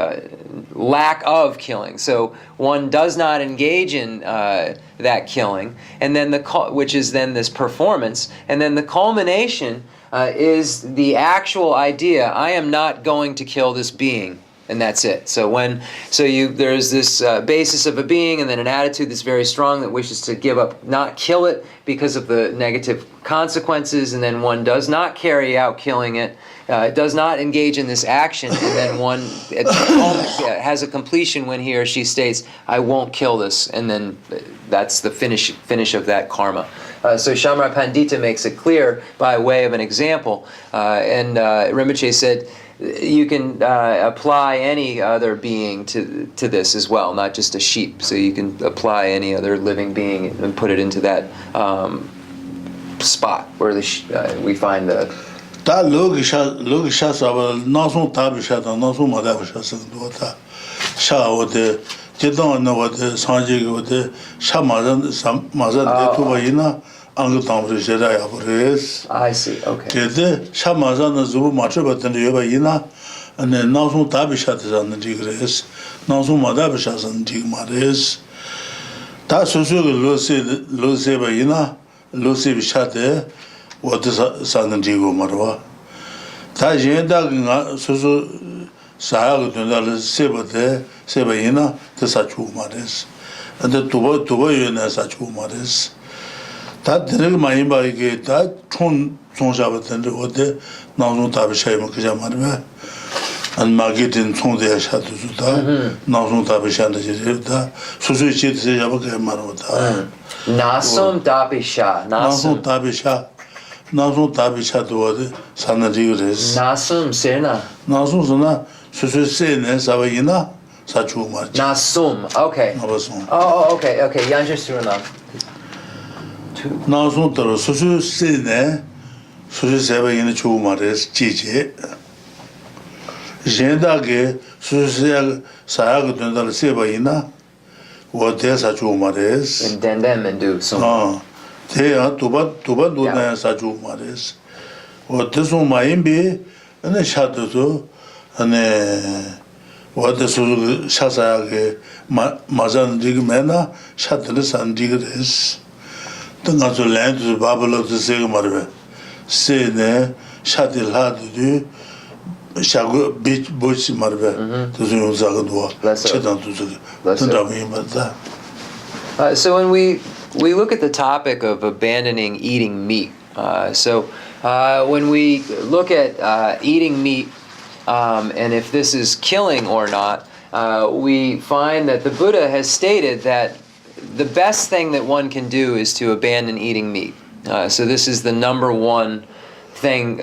lack of killing. So one does not engage in that killing, and then which is then this performance, and then the culmination is the actual idea: I am not going to kill this being. And that's it. So there's this basis of a being, and then an attitude that's very strong that wishes to give up, not kill it because of the negative consequences, and then one does not carry out killing it, does not engage in this action, and then one has a completion when he or she states, "I won't kill this," and then that's the finish of that karma. So Shamra Pandita makes it clear by way of an example, and Rinpoche said, you can apply any other being to this as well, not just a sheep. So you can apply any other living being and put it into that spot where we find the. 다 로기샤 사바 나송 타비샤다 나송 마다비샤스도 다 샤오데 제동은 거데 상지고데 샤마잔 마잔 데투바이나 안그tam브르제라야 버레스. I see. Okay. 제데 샤마잔은 주부 마트바던 여바이나 네 나송 타비샤다는 디그레스 나송 마다비샤스는 디마레스 다 소소가 로세바이나 로세비샤데 what 사는 지고 말와 다 제다가 소소 사하고 된다를 세바이나 대사주 말레스 근데 두바이나 사주 말레스 다 드르 많이 봐 이게 다총 종잡았던데 어때 나중 답이셔야 그자 말이야 안 마게든 총대야 샤도주다 나중 답이셔야 되다 소소히 제대로 잡아가 말하다 나솜 답이샤 나중 답이샤 나중 답이샤도 어디 산나지그레스 나솜 세나 나중서나 소소세네 사바이나 사주 말 나솜 okay. Okay 양주스르나 나중더러 소소세네 소소세바이나 주고 말레스 지지 젠다게 수수야 사야가 된다를 세바이나 어디에서 주마레스 인덴덴멘두 대야 두바 도나야 사주마레스 어디서 마임비 ane 샤도도 ane 어디서 샤사야게 마잔 디그메나 샤들을 산디그레스 등가서 랜드 바블로도 세가 말베 세네 샤딜하도디 샤고 비치 말베 도저 용사가도 체단도 저기 So when we look at the topic of abandoning eating meat, when we look at eating meat and if this is killing or not, we find that the Buddha has stated that the best thing that one can do is to abandon eating meat. So this is the number one thing,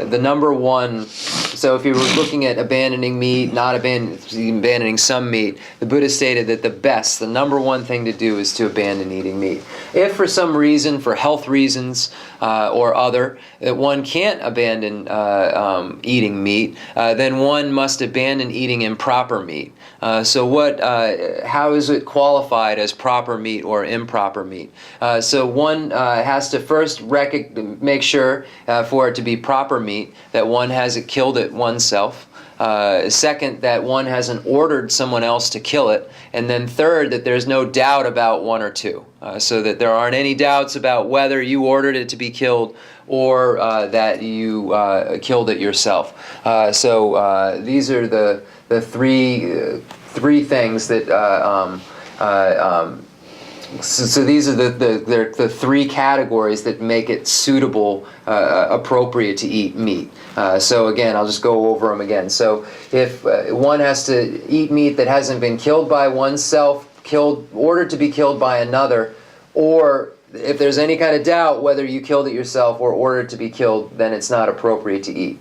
so if you were looking at abandoning meat, not abandoning some meat, the Buddha stated that the number one thing to do is to abandon eating meat. If for some reason, for health reasons or other, that one can't abandon eating meat, then one must abandon eating improper meat. How is it qualified as proper meat or improper meat? So one has to first make sure for it to be proper meat that one hasn't killed it oneself. Second, that one hasn't ordered someone else to kill it. And then third, that there's no doubt about one or two. So that there aren't any doubts about whether you ordered it to be killed or that you killed it yourself. These are the three things that So these are the three categories that make it suitable, appropriate to eat meat. So again, I'll just go over them again. So if one has to eat meat that hasn't been killed by oneself, ordered to be killed by another, or if there's any kind of doubt whether you killed it yourself or ordered to be killed, then it's not appropriate to eat.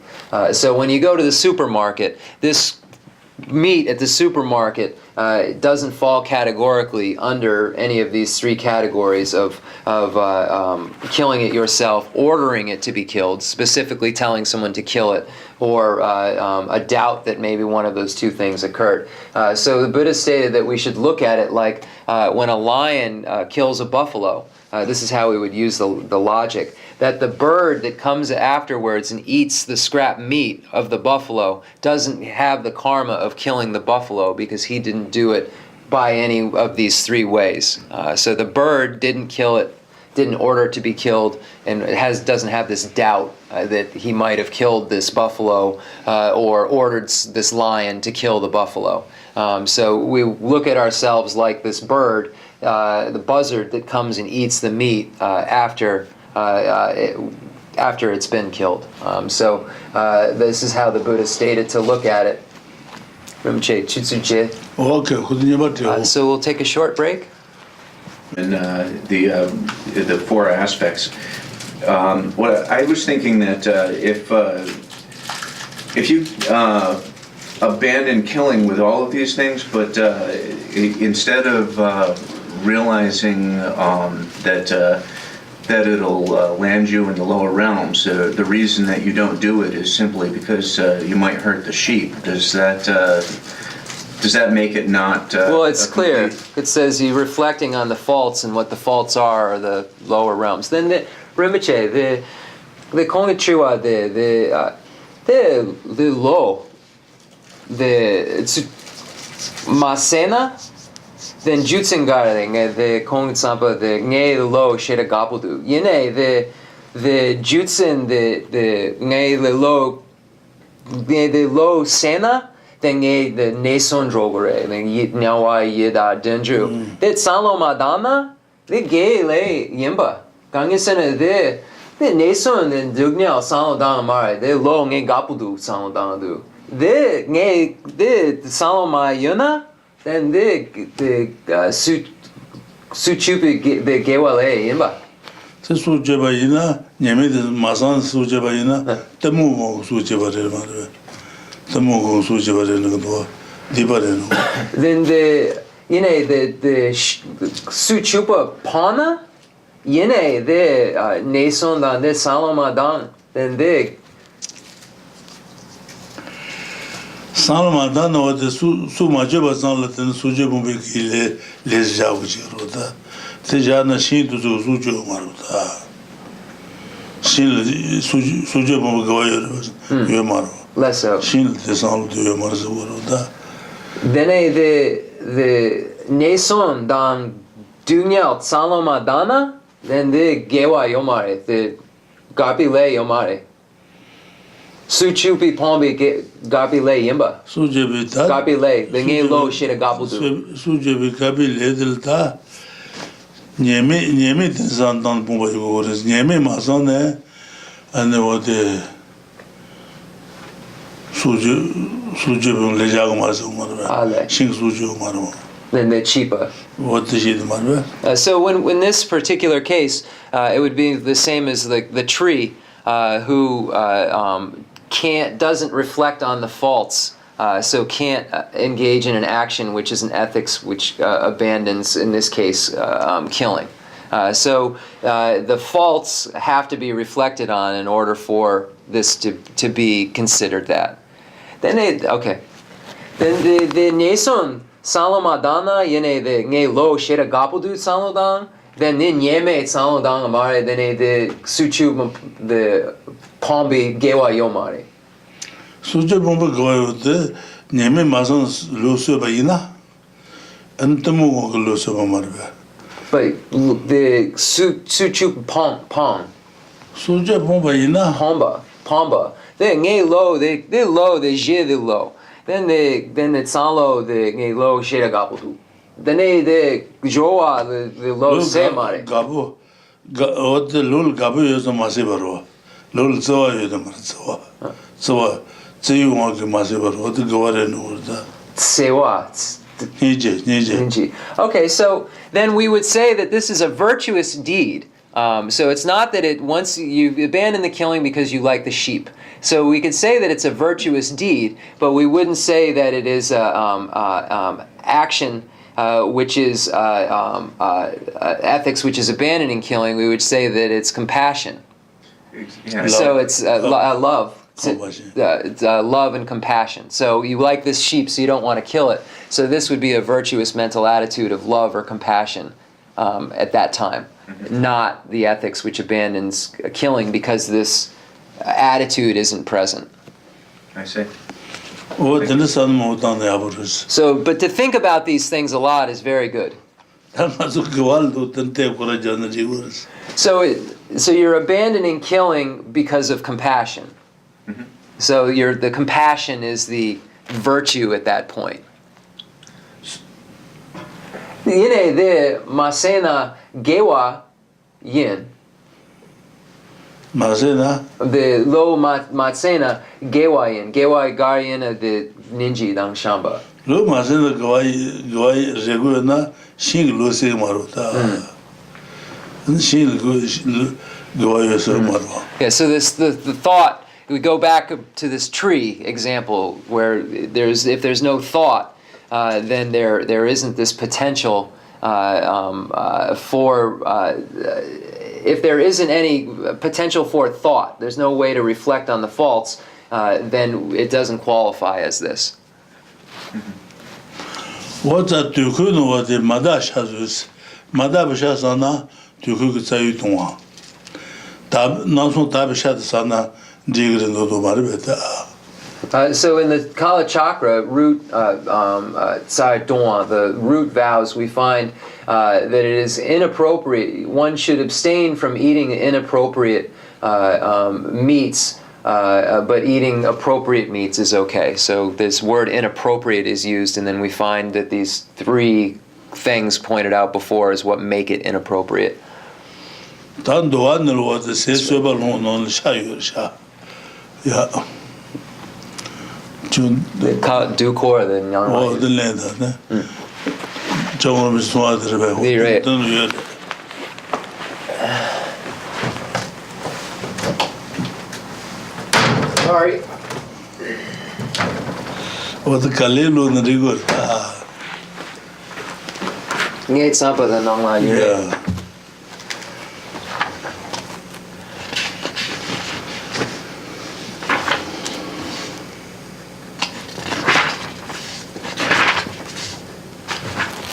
So when you go to the supermarket, this meat at the supermarket doesn't fall categorically under any of these three categories of killing it yourself, ordering it to be killed, specifically telling someone to kill it, or a doubt that maybe one of those two things occurred. So the Buddha stated that we should look at it like when a lion kills a buffalo. This is how we would use the logic, that the bird that comes afterwards and eats the scrap meat of the buffalo doesn't have the karma of killing the buffalo because he didn't do it by any of these three ways. So the bird didn't kill it, didn't order it to be killed, and doesn't have this doubt that he might have killed this buffalo or ordered this lion to kill the buffalo. So we look at ourselves like this bird, the buzzard that comes and eats the meat after it's been killed. So this is how the Buddha stated to look at it. Rinpoche, Chutsuje. Okay, So we'll take a short break. And the four aspects. What I was thinking that if you abandon killing with all of these things, but instead of realizing that it'll land you in the lower realms, the reason that you don't do it is simply because you might hurt the sheep. Does that make it not? Well, it's clear. It says you're reflecting on the faults and what the faults are, or the lower realms. Then the Rinpoche, the konnichiwa, the low, the masena, then jutsengare, the kongsampa, the nge lo sheda gapudu. Yene the jutsen, the nge the lo sena. Then the nason drogore, then nyawa yeda denju. That salo madana, the gay lay yimba. Gangisena the nason and dugnya salo dana mare, the lo nge gapudu salo dana do. The salo ma yuna, then the suchupi the gewale yimba. Sujeba ina, nyame the masan sujeba ina, the move sujeba. Then the suchupa pana, yene the nason dan the salomadan, then the Salamadan or the Sumajaba Salatin Sujabumbi Les Javuchirota, Tejana Shin to Sujo Maruta. Shin Sujabum Goyer, Yamaro. Less so. Shin the sound to Yamaruta. Then the nason dan dunyal salomadana, then the gewa yomare, the gapile yomare. Suchupi pombi gapile yimba. Sujabita Gapile, the nge lo shita gapudu. Sujabi Gabile Delta Niemi Zandan Pumba Gores, Niemi Masone, and what the Sujabum Lejagumas, Shing Suju Maro. Then the cheaper. What is it, Marva? So in this particular case, it would be the same as the tree who doesn't reflect on the faults, so can't engage in an action which is an ethics which abandons, in this case, killing. So the faults have to be reflected on in order for this to be considered that. Then the nason salomadana yene the nge lo shera gapudu salodang. Then nyeme salodang amare then the suchu the pombi gewa yomare. Suja Bomba go the Niemi Mason Lucio Baina and the Mugo Lucio Marva. But the suchu pom. Suja Bombaina Pomba. Then nge lo the low the je the low. Then it's salo the nge lo shera gapudu. dene de joa the lo se mare. Gabu, what the Lul Gabu is a massivero. Lul Zoa is a Zoa. Zoa, Zayuaki Massivero, what the Goran was that. Sewa. Nije. Okay, so then we would say that this is a virtuous deed. So it's not that once you abandon the killing because you like the sheep. So we could say that it's a virtuous deed, but we wouldn't say that it is action which is ethics, which is abandoning killing. We would say that it's compassion. Yeah. So it's love. Love and compassion. So you like this sheep, so you don't want to kill it. So this would be a virtuous mental attitude of love or compassion at that time, not the ethics which abandons killing because this attitude isn't present. I see. So, but to think about these things a lot is very good. So you're abandoning killing because of compassion. So the compassion is the virtue at that point. Yine de masena gewa yin. Masena? The lo masena gewa yin. Gewa gar yin the ninji dang shamba. Lo masena gawai regu na shing lo se maruta. Shing gawai se maru. Yeah, so the thought, we go back to this tree example where if there's no thought, then there isn't this potential for if there isn't any potential for thought, there's no way to reflect on the faults, then it doesn't qualify as this. What's that? You could know what the Madash has. Madabasha sana, you could say to one. Not so Tabasha sana. So in the Kala Chakra root Tsai Duan, the root vows, we find that it is inappropriate. One should abstain from eating inappropriate meats, but eating appropriate meats is okay. So this word inappropriate is used, and then we find that these three things pointed out before is what make it inappropriate. Yeah. Du kor the nyang. Oh, the land, ne? Jong was one of the rebel. Sorry. What the Kalilo and the rigor. Ngate sampa the nong la yure. Yeah.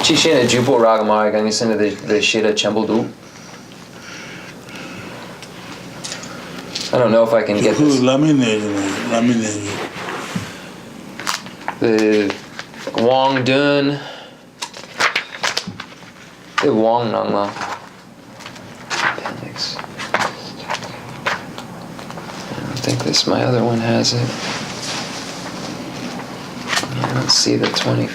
Chishina Jupo Ragamari gang is into the Shida Chembuldu. I don't know if I can get this. The Wang Dun. The Wang Nangla. Appendix. I don't think my other one has it. Let's see the 20.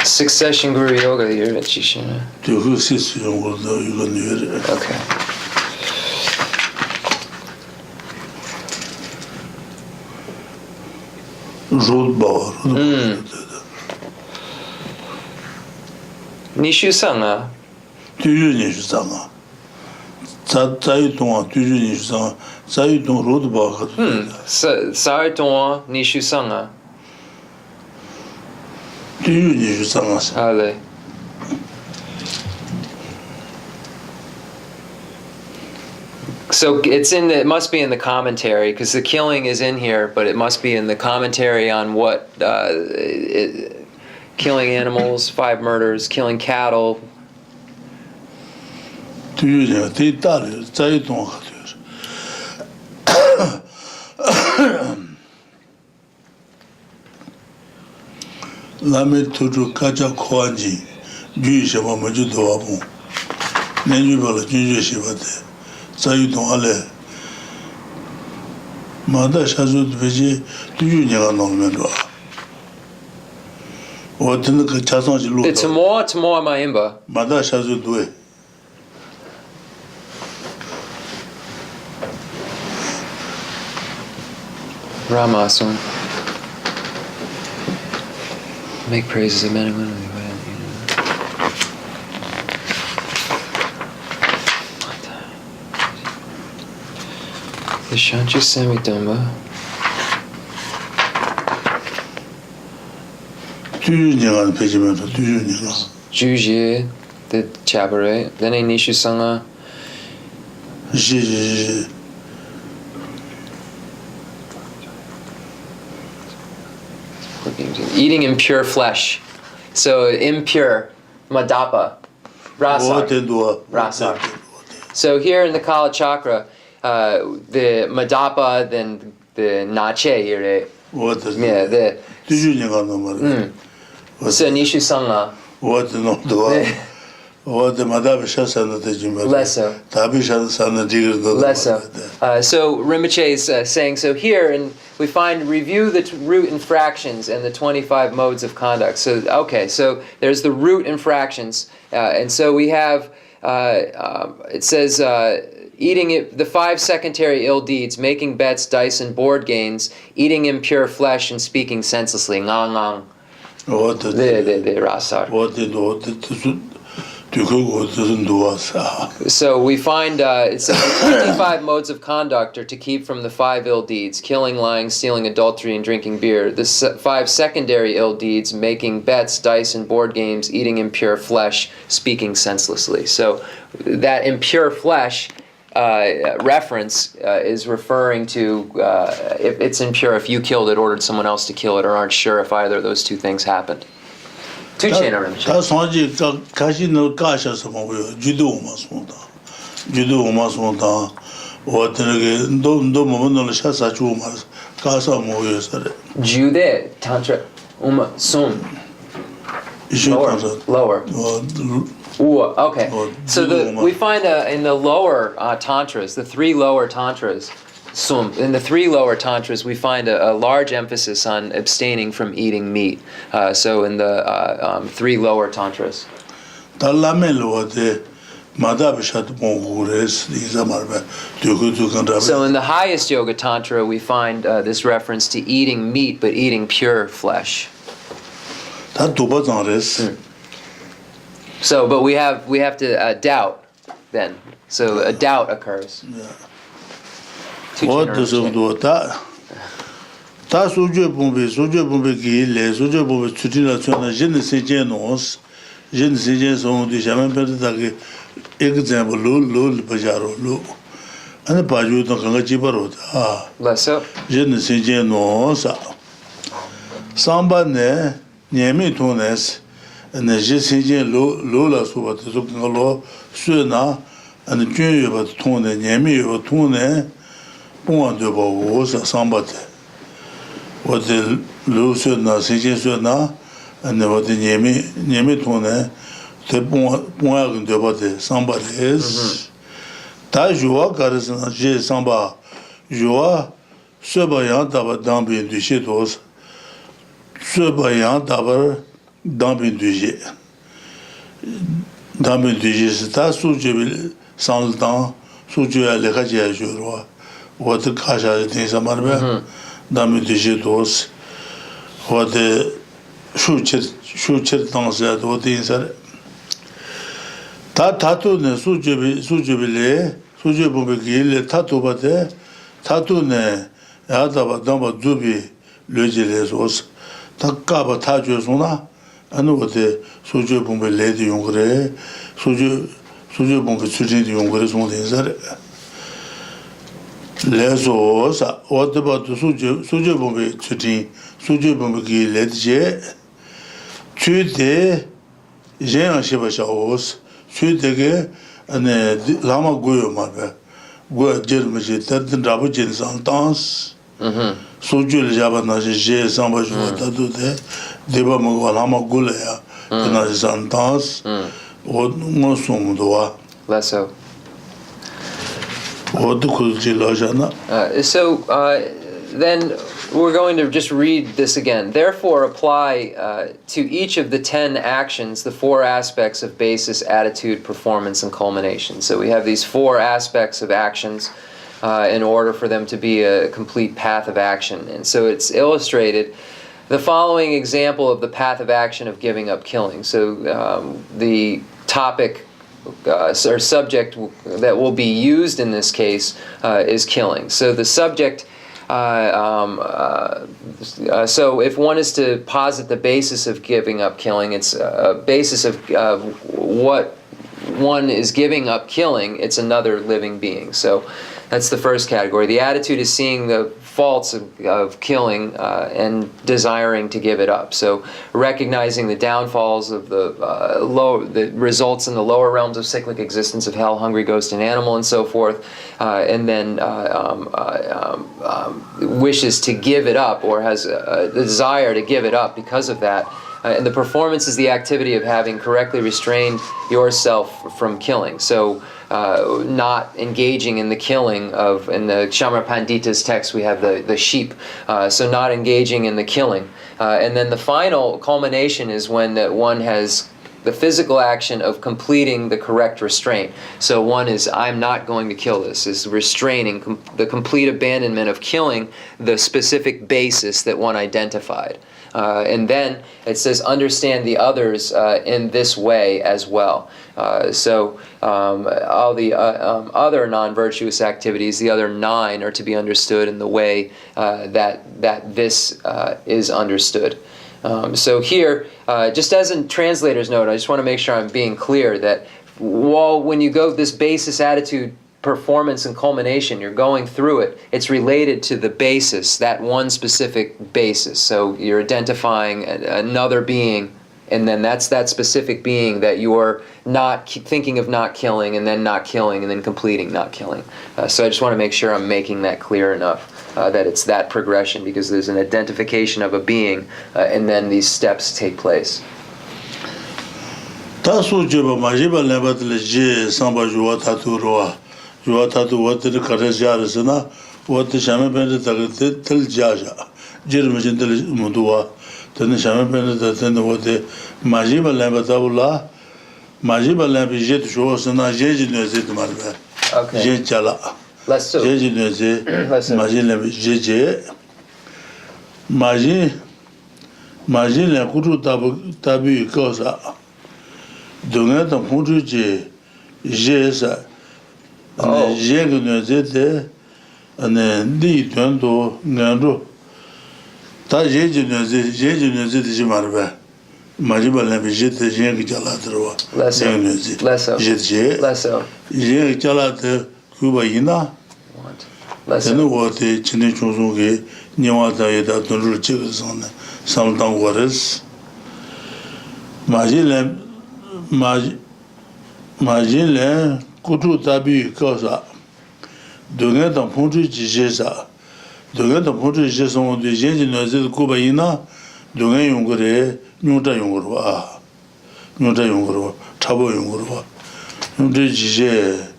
Sixth session Guru Yoga, you're at Chishina. Okay. Nishu Sangha. Nishu Sangha. Saitong Nishu Sangha. Ale. So it must be in the commentary, because the killing is in here, but it must be in the commentary on what killing animals, 5 murders, killing cattle. Lamrim tuju kaja koanji, ju sheba maju doabu. Nenju bala ju sheba de. Sayudon ale. 마다 샤주 되지 두유냐가 나오면 와. 어떤 그 자성지 루. The Chenmo Mayimba. 마다 샤주 두에. Ramasum. Make praises of men and women. The Shanti Samidamba. 두유냐가 배지면서 두유냐가. Juji, the Chabare. Then a Nishu Sangha. Eating impure flesh. So impure, madapa, rasa. So here in the Kala Chakra, the madapa, then the nache, yeah, the 두유냐가 나말. so nishu sangha. What no do? What the madame shasana the jimba. Lesso. Tabi shasana digger do. Lesso. So Rinpoche is saying, so here, and we find review the root infractions and the 25 modes of conduct. So, okay, so there's the root infractions. And so we have, it says, eating the 5 secondary ill deeds, making bets, dice, and board games, eating impure flesh, and speaking senselessly. Ngang ngang. What the rasar. What the So we find it says the 25 modes of conduct are to keep from the 5 ill deeds: killing, lying, stealing, adultery, and drinking beer. The 5 secondary ill deeds: making bets, dice, and board games, eating impure flesh, speaking senselessly. So that impure flesh reference is referring to if it's impure if you killed it, ordered someone else to kill it, or aren't sure if either of those two things happened. Two chain arrangement. 다 상지 가시는 가셔서 뭐요. 주도 마스모다. 주도 마스모다. 어떻게 너 뭐는 샤사 주 마스. 가서 뭐요서. Jude tantra sum. Lower. Ooh, okay. So we find in the lower tantras, the 3 lower tantras, in the 3 lower tantras, we find a large emphasis on abstaining from eating meat. So in the 3 lower tantras. So in the highest yoga tantra, we find this reference to eating meat, but eating pure flesh. So, but we have to doubt then. So a doubt occurs. What does it do? Ta suje bombe ki le suje bombe tutina tuna je ne sais son du jamais perdre que exemple lo bajaro lo ane baju to kanga jibaro Lesso. je ne sais non sa samba ne nyemi tones ane je sais lo la so ba so lo suena ane jun ba tone nyemi ba tone bon de ba wo sa samba te what the lo suena sais suena ane what the nyemi tone te bon de ba de samba es ta joie caresna je samba joie ce bayan d'aba dans bien du chez tous ce bayan d'aba dans bien du chez dans bien du chez c'est ta suje sans le temps suje le kaje jour what the kaja de samar ba dans bien du chez tous what the shucher dans ça what the sar 다 타투네 수제빌레 수제보베길레 타투바데 타투네 야다바 담바 주비 르지레소스 타카바 타주소나 아노데 수제보베레디 용그레 수제보베 수제디 용그레 송데사레 레소사 어드바도 수제보베 수제 수제보베길레디제 추데 제안시바샤오스 수되게 안에 라마 고요 말베 고 제르메지 다든 라부 진상 단스 소줄 잡아나지 제 상바주 다도데 데바 먹고 라마 고래야 그나지 산단스 뭐 송도와 Lesso. 어디 그지 라잖아 So then we're going to just read this again. Therefore, apply to each of the 10 actions the 4 aspects of basis, attitude, performance, and culmination. So we have these 4 aspects of actions in order for them to be a complete path of action. And so it's illustrated the following example of the path of action of giving up killing. So the topic or subject that will be used in this case is killing. So the subject, so if one is to posit the basis of giving up killing, it's a basis of what one is giving up killing, it's another living being. So that's the first category. The attitude is seeing the faults of killing and desiring to give it up. So recognizing the downfalls of the results in the lower realms of cyclic existence of hell, hungry ghost, and animal, and so forth, and then wishes to give it up, or has a desire to give it up because of that. And the performance is the activity of having correctly restrained yourself from killing. So not engaging in the killing of, in the Shamra Pandita's text we have the sheep, so not engaging in the killing. And then the final culmination is when one has the physical action of completing the correct restraint. So one is, I'm not going to kill this, is restraining, the complete abandonment of killing the specific basis that one identified. And then it says, understand the others in this way as well. So all the other non-virtuous activities, the other 9, are to be understood in the way that this is understood. So here, just as a translator's note, I just want to make sure I'm being clear that when you go this basis, attitude, performance, and culmination, you're going through it, it's related to the basis, that one specific basis. So you're identifying another being, and then that's that specific being that you're not thinking of not killing, and then not killing, and then completing not killing. So I just want to make sure I'm making that clear enough, that it's that progression, because there's an identification of a being, and then these steps take place. Juatatu what the Karazarasana, what the Shamapan Tel Jaja, Jeremijin Mudua, then the Shamapan, then what the Majiba Lambatabula, Majiba Lambi shows and I Jejin Marva, Jejala, Jejin, Majin Jeje, Majin Kuru Tabu Cosa, Donata Puduji, Jesa. Jegunezete and Di Tundo Nando Tajejunez, Jimarva, Majiba Lamijit, Jeng Jalatro, Lesso, Jeng Jalat, Kubaina, and what the Chinichungi, Niwata, that Nuru Chickens on some down waters. Majin Kutu Tabi Cosa. Donner dans Pontu Jesa. Donner dans Pontu Jason de Jenzi Kubaina, Donner Yungre, Nuta Yungurwa, Tabo Yungurwa. Nuta Jije,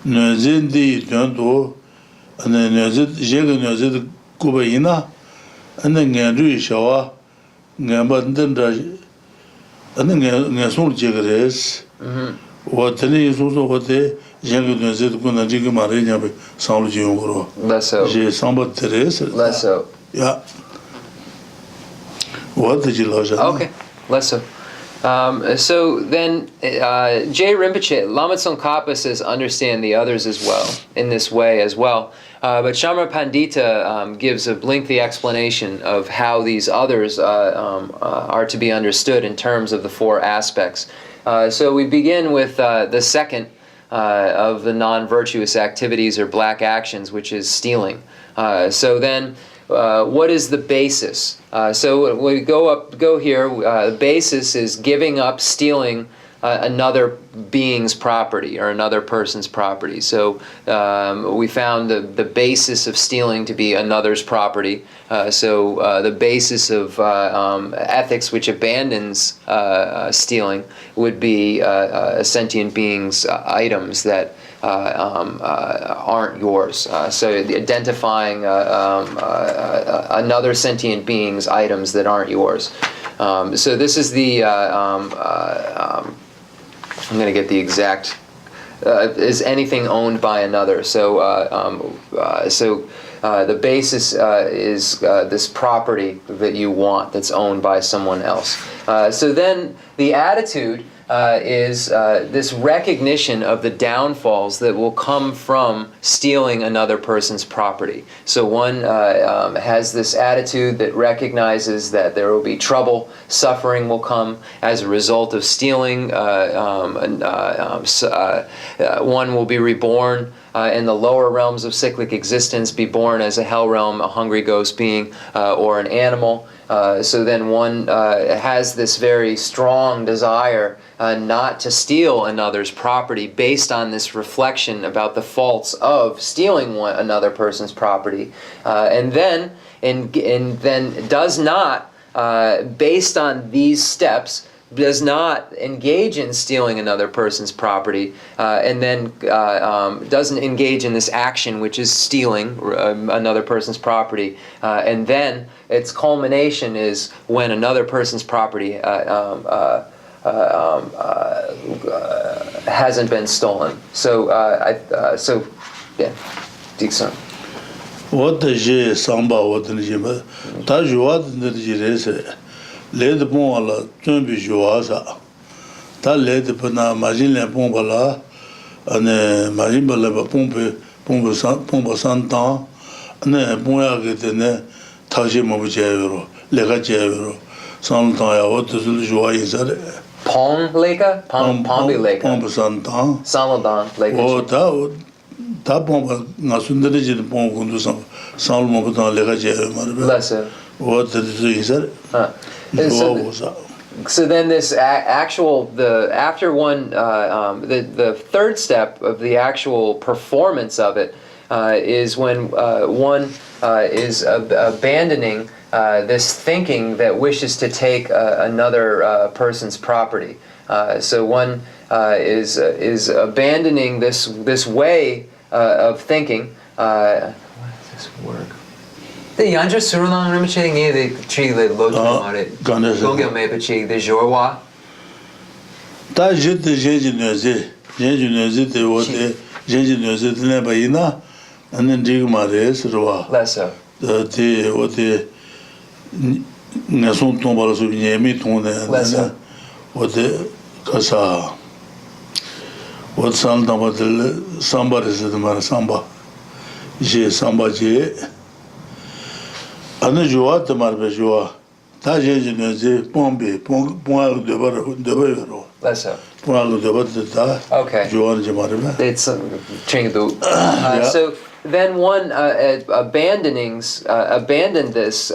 Nazindi Tanto, and then Nazid Kubaina, and then Gandu Shawa, Gambandanda, and then Nason Jigres. What is also what they Jangu said, Gunajiga Marina, San Jungro. Lesso. J'ai Samba Teresa. Lesso. Yeah. What did you lose? Okay, Lesso. So then, J. Rinpoche, Lama Tsongkhapa says, understand the others as well, in this way as well. But Shamra Pandita gives a lengthy explanation of how these others are to be understood in terms of the 4 aspects. So we begin with the second of the non-virtuous activities or black actions, which is stealing. So then, what is the basis? So we go here. The basis is giving up, stealing another being's property or another person's property. So we found the basis of stealing to be another's property. So the basis of ethics which abandons stealing would be a sentient being's items that aren't yours. So identifying another sentient being's items that aren't yours. So this is the, I'm going to get the exact, is anything owned by another. So, the basis is this property that you want that's owned by someone else. So then the attitude is this recognition of the downfalls that will come from stealing another person's property. So one has this attitude that recognizes that there will be trouble, suffering will come as a result of stealing. One will be reborn in the lower realms of cyclic existence, be born as a hell realm, a hungry ghost being, or an animal. So then one has this very strong desire not to steal another's property based on this reflection about the faults of stealing another person's property, and then does not, based on these steps, does not engage in stealing another person's property, and then doesn't engage in this action, which is stealing another person's property, and then its culmination is when another person's property hasn't been stolen. So, yeah, Dixon. What the J Samba, what the Jima, Tajuat the Jirese, led the Pomala, Tumbi Juasa, Ta led the Pana, Magilla Pombala, and Majimbala Pomba Santan, and then Poyagitene, Tajimobjevero, Legajevero, Santaya, what the Joa is at Pong Leka? Pombi Leka. Pomba Santan, Saladan Leka. Oh, Ta Pomba, Nasundaji, the Pongundu, Salmobutan Legaje, Lesser. what the is it? So then this actual, after one, the third step of the actual performance of it is when one is abandoning this thinking that wishes to take another person's property. So one is abandoning this way of thinking. How does this work? The Yanja Surulang Rinpoche ni the tree the lojo mare. Gongyo me pachi the jorwa. Ta jit the Jenjinozi, the what the Jenjinozi the Nebaina, and then Digmares, Roa. Lesso. The what the Nason Tombalas of Yemi Tone, what the Casa. What Santa was the Samba is the Marasamba. J Samba J. And Joa the Marbejoa. Tajinozi, Pombe, Poil de Bavero. Lesso. Poil de Baveta. Okay. Joan Jamarima. It's so then one abandoned this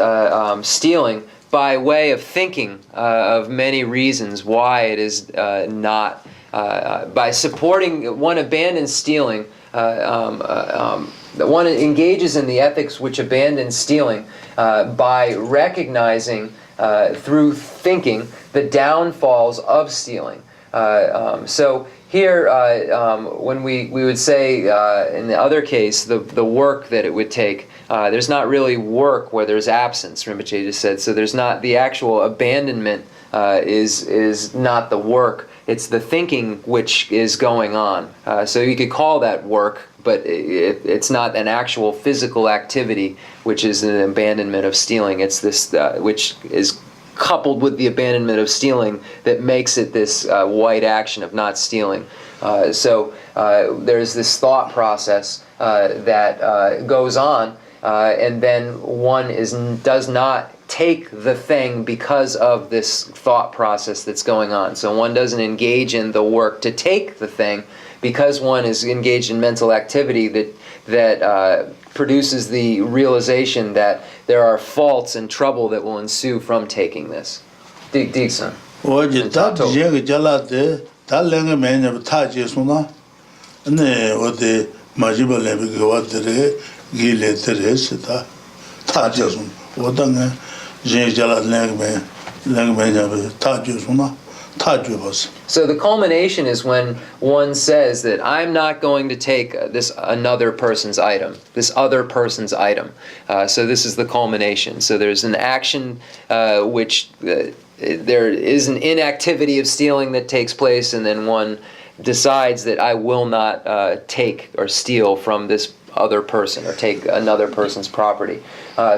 stealing by way of thinking of many reasons why it is not. By supporting, one abandons stealing, one engages in the ethics which abandons stealing by recognizing through thinking the downfalls of stealing. So here, when we would say in the other case, the work that it would take, there's not really work where there's absence, Rinpoche just said. So there's not, the actual abandonment is not the work. It's the thinking which is going on. So you could call that work, but it's not an actual physical activity, which is an abandonment of stealing. It's this, which is coupled with the abandonment of stealing that makes it this white action of not stealing. So there's this thought process that goes on, and then one does not take the thing because of this thought process that's going on. So one doesn't engage in the work to take the thing because one is engaged in mental activity that produces the realization that there are faults and trouble that will ensue from taking this. Dixon. So the culmination is when one says that I'm not going to take this another person's item, this other person's item. So this is the culmination. So there's an action which there is an inactivity of stealing that takes place, and then one decides that I will not take or steal from this other person or take another person's property.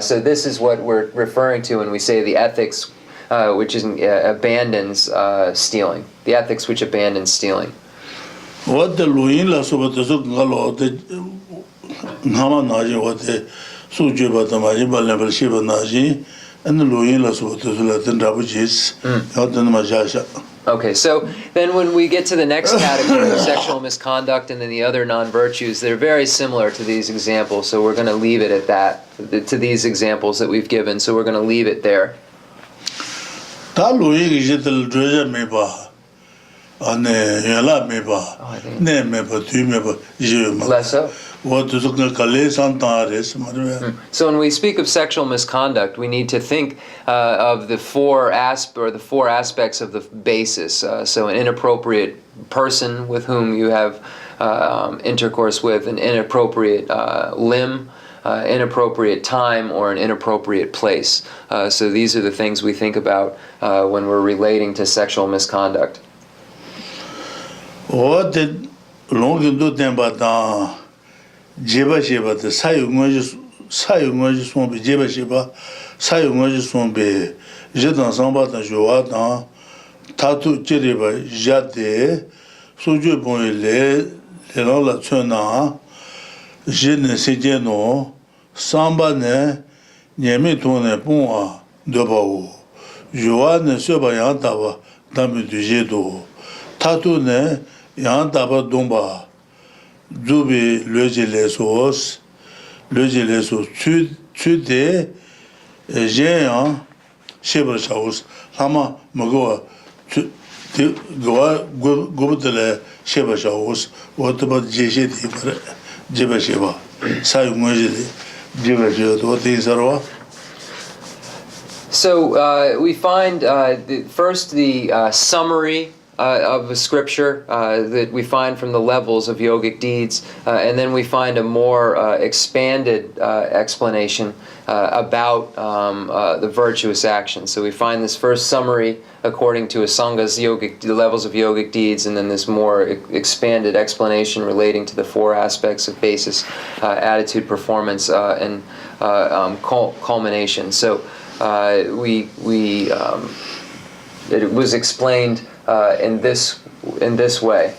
So this is what we're referring to when we say the ethics which abandons stealing. The ethics which abandons stealing. What the Luin la Sobato Galo, the Nama Naji, what the Sujiba Tamaji, Level Shiva Naji, and the Luin la Sobato Latin Rabujis, Yotan Majasha. Okay, so then when we get to the next category of sexual misconduct and then the other non-virtues, they're very similar to these examples, so we're going to leave it at that, to these examples that we've given, so we're going to leave it there. Ta Luin Gital Dreja Meba, and Yala Meba, Ne Meba, Tu Meba, Jim. Less so. What is So when we speak of sexual misconduct, we need to think of the four aspects of the basis. So an inappropriate person with whom you have intercourse with, an inappropriate limb, inappropriate time, or an inappropriate place. So these are the things we think about when we're relating to sexual misconduct. What did long do them but Jeba Sheba, the Sayungaji Swamp, Jeba Sheba, Sayungaji Swamp, Jetan Samba, Joatan, Tatu Chiriba, Jate, Suju Bonile, Lenola Tuna, Jene Sejeno, Samba ne, Niemitone Pua, Dobao, Joan Seba Yantava, Dami du Jedo, Tatu ne, Yantava Domba. Dubi lesos, tu de géant, chèvre chaos, lama magoa, tu goa gobele chèvre chaos, what about Jedi, Jeba Sheba, Sayumajidi, Jeba Sheba, what is Arwa? So we find first the summary of a scripture that we find from the levels of yogic deeds, and then we find a more expanded explanation about the virtuous actions. So we find this first summary according to Asanga's the levels of yogic deeds, and then this more expanded explanation relating to the four aspects of basis, attitude, performance, and culmination. So it was explained in this way.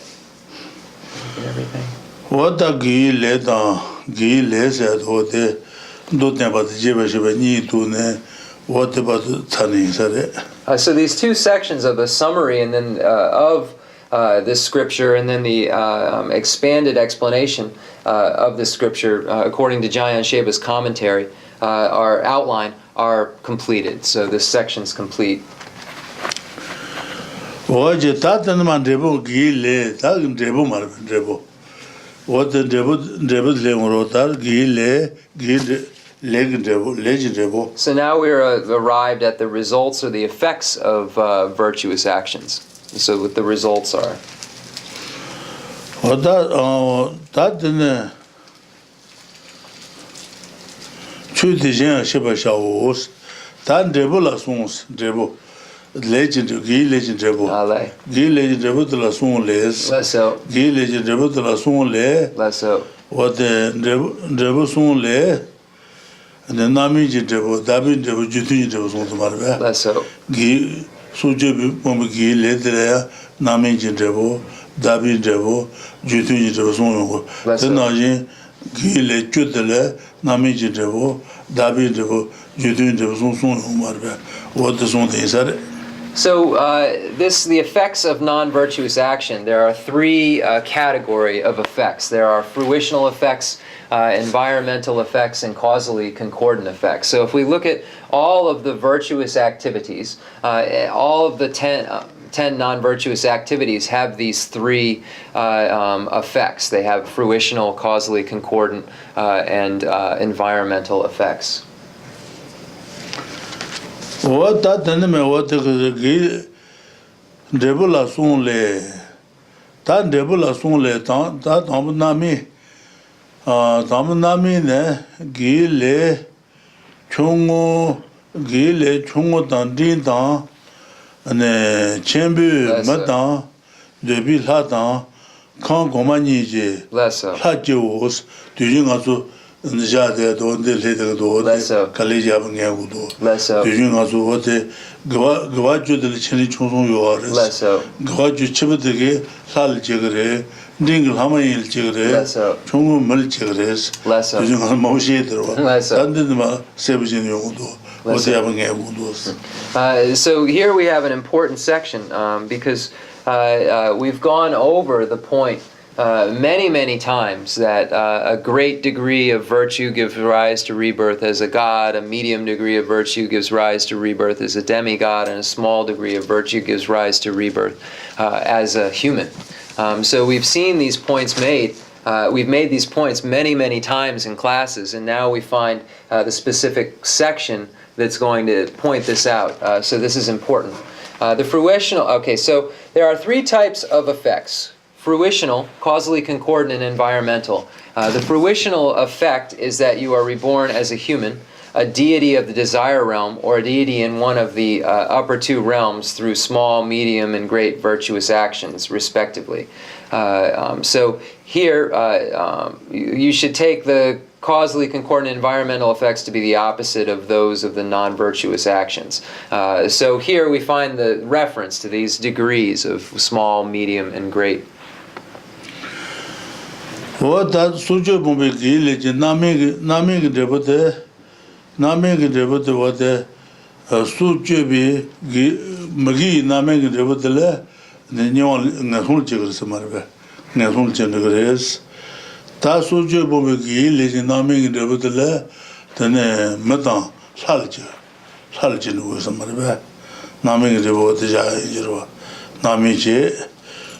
What a gay letter, gay letter, what the don't about the Jeba need to ne, what about Tani? So these two sections of the summary and then of this scripture and then the expanded explanation of this scripture, according to Jayan Sheba's commentary, our outline, are completed. So this section's complete. What the Tatanman Debo Gile, Tagin Debo Marvin Debo. What the Debo Lemotar, Gile, Leg Debo, Legend Debo. So now we're arrived at the results or the effects of virtuous actions. So what the results are. What that didn't choose the Jen Sheba Shaws, that Debo Lasons, Debo. Legend, Gay Legend Debo. Gay Legend Debo de la Son Les. Less so. Gay Legend Debo de la Son Le. Less so. What the Debo Son Le. And the Nami Debo, Dabi Debo, Jutin Debo Son Marve. Less so. Gay Sujo Bomb Gay Ledrea, Nami Debo, Dabi Debo, Jutin Debo Son. The Najin Gay Le Jutele, Nami Debo, Dabi Debo, Jutin Debo Son Marve. What the Son is that? So the effects of non-virtuous action, there are three categories of effects. There are fruitional effects, environmental effects, and causally concordant effects. So if we look at all of the virtuous activities, all of the 10 non-virtuous activities have these three effects. They have fruitional, causally concordant, and environmental effects. What that enemy, what the Debula Sun Le, Tan Debula Sun Le, Tamunami ne, Gile, Chungo, Dandin Dan, and Chembu, Madan, Debil Hatan, Kan Gomanije, Hajos, Dujingazu. Njade do de lede do de college abnge udo dujin azu wote gwaju de chini chungong yo ares gwaju chibde sal jegre ding hamayil jegre chungu mal jegres dujin ha mawshi dro dande ma sebjin yo udo wote abnge udo. So here we have an important section because we've gone over the point many times that a great degree of virtue gives rise to rebirth as a god, a medium degree of virtue gives rise to rebirth as a demigod, and a small degree of virtue gives rise to rebirth as a human. So we've seen these points made. We've made these points many times in classes, and now we find the specific section that's going to point this out. So this is important. The fruitional, okay, so there are three types of effects. Fruitional, causally concordant, and environmental. The fruitional effect is that you are reborn as a human, a deity of the desire realm, or a deity in one of the upper two realms through small, medium, and great virtuous actions, respectively. So here, you should take the causally concordant environmental effects to be the opposite of those of the non-virtuous actions. So here we find the reference to these degrees of small, medium, and great. What that Sujo Bumbi Gilly, Naming Debote, what the Sujobi Magi, Naming Debotele, the Nahul Jigger Samarbe, Nahul Chenrezig. Ta Sujo Bumbi Gilly, Naming Debotele, then Matan, Saljin was Samarbe, Naming Debote Jiro, Namije,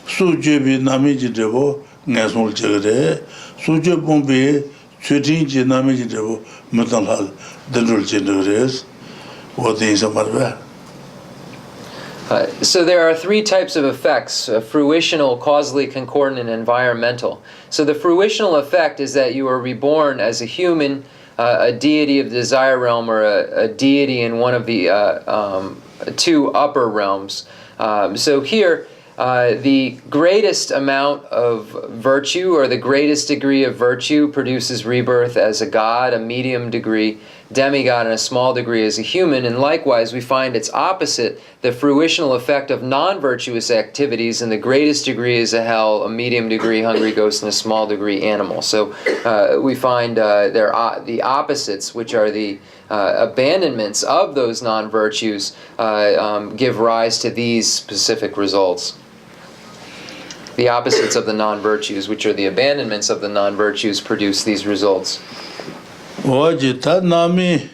Sujobi Namiji Debo. National Jagre, Sujo Bombi, Treatise Namiji Devo, Metalhal, the Chenrezig, what is a marvel. So there are three types of effects, fruitional, causally concordant, and environmental. So the fruitional effect is that you are reborn as a human, a deity of the desire realm, or a deity in one of the two upper realms. So here, the greatest amount of virtue, or the greatest degree of virtue, produces rebirth as a god, a medium degree demigod, and a small degree as a human. And likewise, we find its opposite, the fruitional effect of non-virtuous activities, and the greatest degree is a hell, a medium degree hungry ghost, and a small degree animal. So we find the opposites, which are the abandonments of those non-virtues, give rise to these specific results. The opposites of the non-virtues, which are the abandonments of the non-virtues, produce these results. Wajita Nami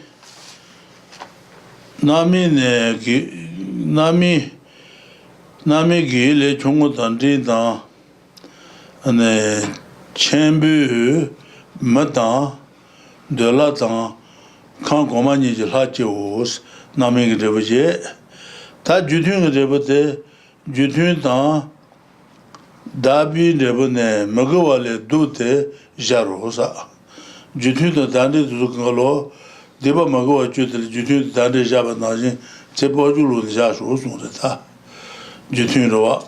Gile Chungu Dandin and Chembu Madan Delatan Kan Gomani Hachos Nami Rebuje Ta Judun Rebute Judun Dan Dabi Rebune Magawale Dute Jarosa Jutun the Dandi Zukalo, Deba Magoa Jutil, Jutun Dandi Java Najin, Tepojulu Jashu Sundata, Jutun Roa.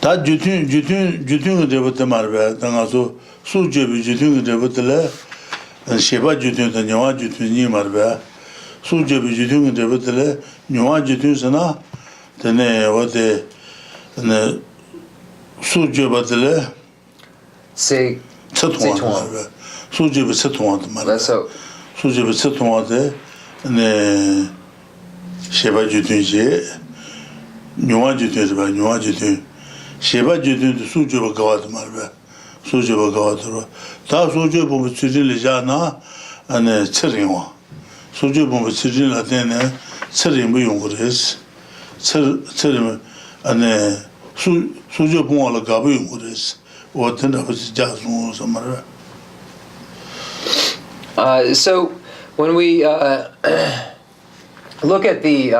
That Jutun Debate Marbe, Tangaso, Sujebi Jutun Debate, and Sheba Jutun, the Nyawa Jutun Marbe, Sujebi Jutun Debate, Nyawa Jutun Sana, the ne what the Sujebatele. Say. Sujebi Setuan, Sujebi Setuan, and Sheba Jutun, Nuan Jutun, Sheba Jutun, Sujeba Gawat Marbe, Sujeba Gawatro, Ta Sujebu Sujil Jana, and Tserinwa, Sujebu Sujil Atene, Tserim Yunguris, Tserim, and Sujebu Gabu Yunguris. So when we look at the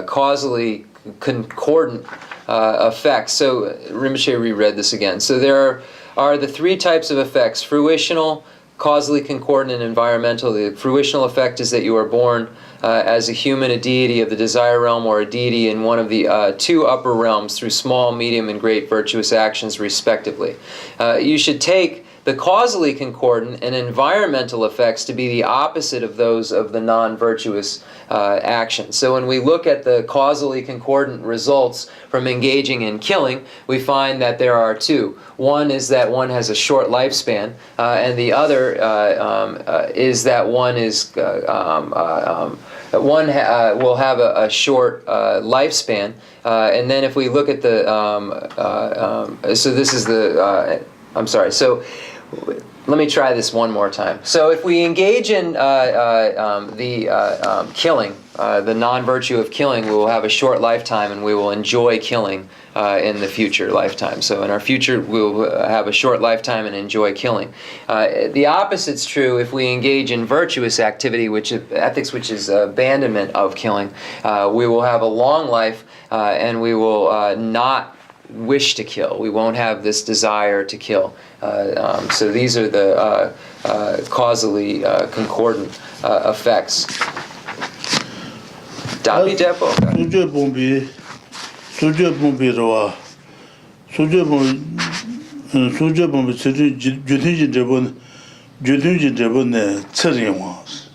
causally concordant effects. So Rinpoche reread this again. So there are the three types of effects: fruitional, causally concordant, and environmental. The fruitional effect is that you are born as a human, a deity of the desire realm, or a deity in one of the two upper realms through small, medium, and great virtuous actions, respectively. You should take the causally concordant and environmental effects to be the opposite of those of the non-virtuous actions. So when we look at the causally concordant results from engaging in killing, we find that there are two. One is that one has a short lifespan, and the other is that one is will have a short lifespan. And then if we look at the so this is the I'm sorry. So let me try this one more time. So if we engage in killing, the non-virtue of killing, we will have a short lifetime and we will enjoy killing in the future lifetime. So in our future, we will have a short lifetime and enjoy killing. The opposite's true if we engage in virtuous activity, ethics, which is abandonment of killing. We will have a long life and we will not wish to kill. We won't have this desire to kill. So these are the causally concordant effects. Dabi Depo. Suje bombi rawa. Suje bombi jutinji debon ne tsirin was.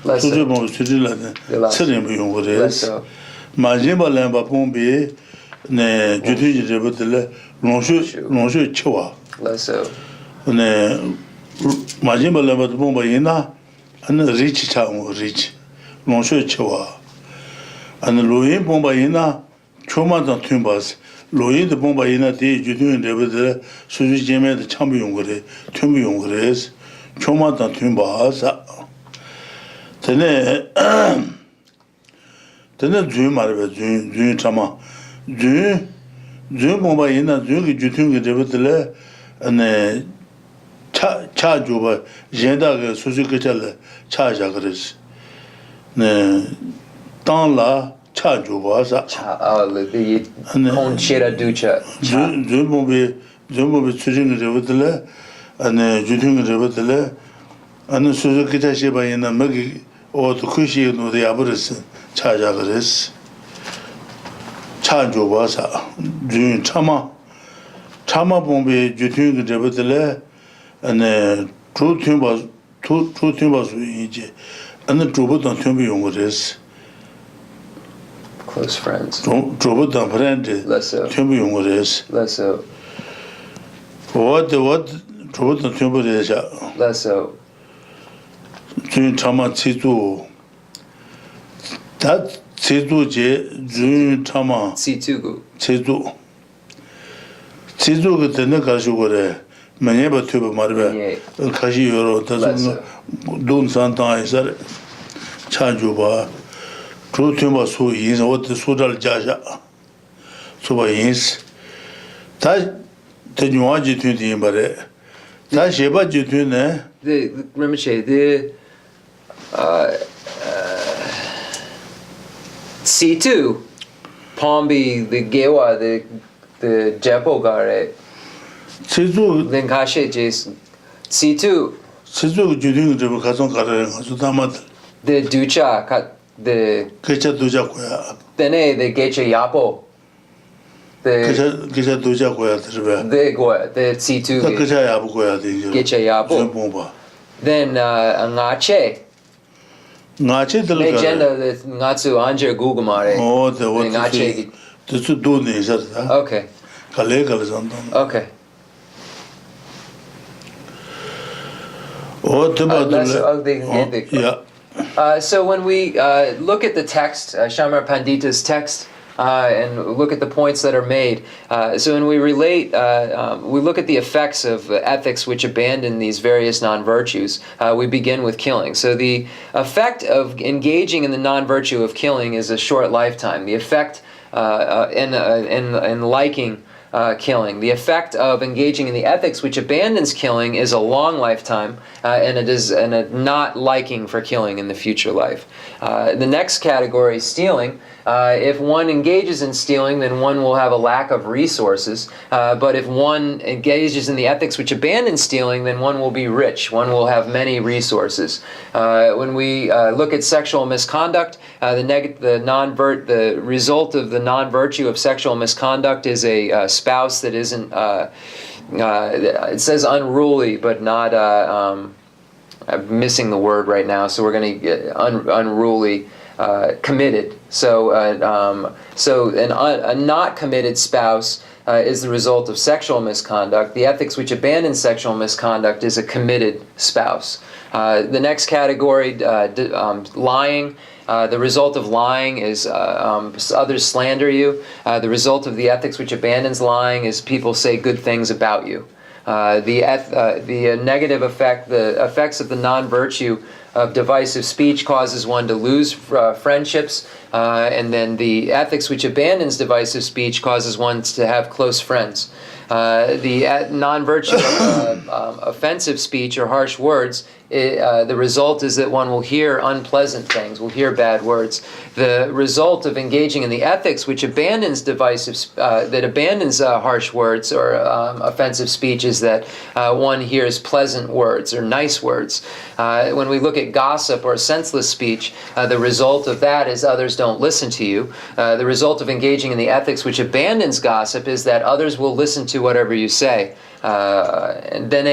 Suje bombi suje la tsirin bu yongores. Majimba lamba bombi ne jutinji debotele lonshu chewa. ne majimba lamba bomba yina an rich cha rich lonshu chewa. An loyin bomba yina choma da tumbas loyin de bomba yina de judun debotele suju jeme de chambu yongore tumbu yongores choma da tumbas tene 주 말বে 주 참아 주 뭐가 있나 주기 주퉁이 되버들래 네 차주바 젠다가 수수께잘 차자 그랬어 네 땅라 차주바사 the conchera ducha 주 뭐비 수준이 되버들래 네 주퉁이 되버들래 아니 수수께잘 시바이나 먹이 어디 쿠시노 되어버렸어 차자 그랬어 차주바사 주 참아 bombe 주퉁이 되버들래 ane tutimba su inje ane trobodan tumbi yongores close friends trobodan friend tumbi yongores leso what trobodan tumbi reja leso jun chama chizu that chizu je jun chama situgu chizu que tene kashi gore Manyeba tuba marbe kashi yoro tasu dun santan isar chanjuba tru tumba su yins ot sudal jaja suba yins ta tenywa jitun din bare ta sheba jitun ne the Rinpoche the C2 Pombi the Gewa the Jepo gare Sizu then kashe Jason C2 judin de kason kare su damat the ducha the kecha duja koya tene the gecha yapo the kecha duja koya terbe the goya the C2 kecha yabu koya de gecha yapo bomba then ngache ngache del legenda the ngatsu anje gugumare oh the what ngache to do ne sarda okay kale santam okay oh so when we look at the text, Shamar Pandita's text, and look at the points that are made, so when we relate, we look at the effects of ethics which abandon these various non-virtues, we begin with killing. So the effect of engaging in the non-virtue of killing is a short lifetime. The effect in liking killing. The effect of engaging in the ethics which abandons killing is a long lifetime, and it is a not liking for killing in the future life. The next category is stealing. If one engages in stealing, then one will have a lack of resources. But if one engages in the ethics which abandon stealing, then one will be rich. One will have many resources. When we look at sexual misconduct, the result of the non-virtue of sexual misconduct is a spouse that isn't, it says unruly, but not, I'm missing the word right now, so we're going to get unruly. Committed. So a not committed spouse is the result of sexual misconduct. The ethics which abandon sexual misconduct is a committed spouse. The next category, lying. The result of lying is others slander you. The result of the ethics which abandons lying is people say good things about you. The negative effect, the effects of the non-virtue of divisive speech causes one to lose friendships, and then the ethics which abandons divisive speech causes one to have close friends. The non-virtue of offensive speech or harsh words, the result is that one will hear unpleasant things, will hear bad words. The result of engaging in the ethics which abandons harsh words or offensive speech is that one hears pleasant words or nice words. When we look at gossip or senseless speech, the result of that is others don't listen to you. The result of engaging in the ethics which abandons gossip is that others will listen to whatever you say. And then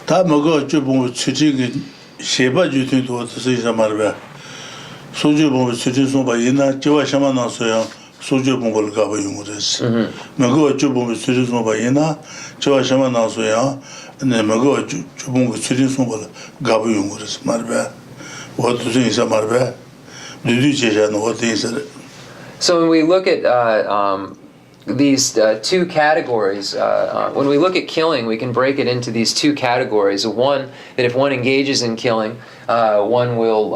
다 먹어 주봉 추지기 셰바 주튼도 쓰이자 말베 소주 봉 추진 소바 이나 저와 샤마 나서야 소주 봉을 가봐 용으로스 먹어 주봉 추진 소바 이나 저와 샤마 나서야 네 먹어 주봉 추진 소바 가봐 용으로스 말베 어디 쓰이자 말베 누디 제자는 어디 있어. So when we look at these two categories, when we look at killing, we can break it into these two categories. One, that if one engages in killing, one will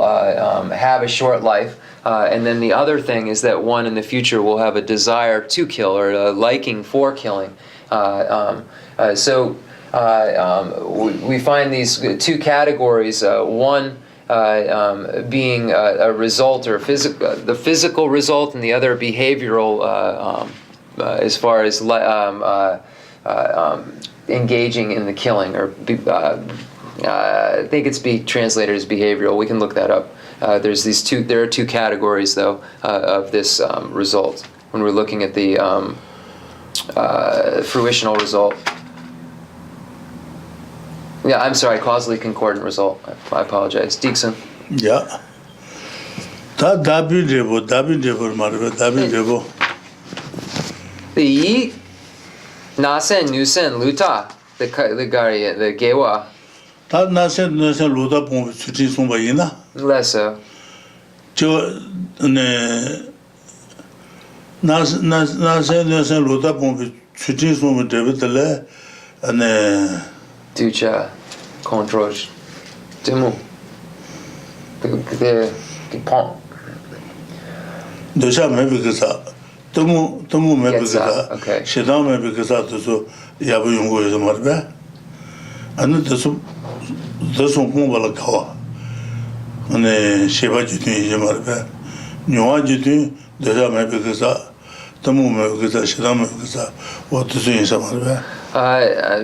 have a short life. And then the other thing is that one in the future will have a desire to kill or a liking for killing. So we find these two categories. One being a result or the physical result, and the other behavioral as far as engaging in the killing, or I think it's translated as behavioral. We can look that up. There are two categories though of this result when we're looking at the fruitional result. Yeah, I'm sorry, causally concordant result. I apologize. Dixon. Yeah. Dabin devo marbe dabin devo. The nasen nusen luta the gari the gewa. 다 나센 루다 봉 수지 송바이나. Lesso. 저네 나센 루다 봉 수지 송바 데베들레 네 Ducha control. Demo. The pont. 도샤 메비가사 너무 메비가사 okay. 시다 메비가사도 야부 연구에서 말베 아니 더서 공부를 가와 네 셰바지도 이제 말베 뇨아지도 도샤 메비가사 너무 메비가사 시다 메비가사 어떻게 인사 말베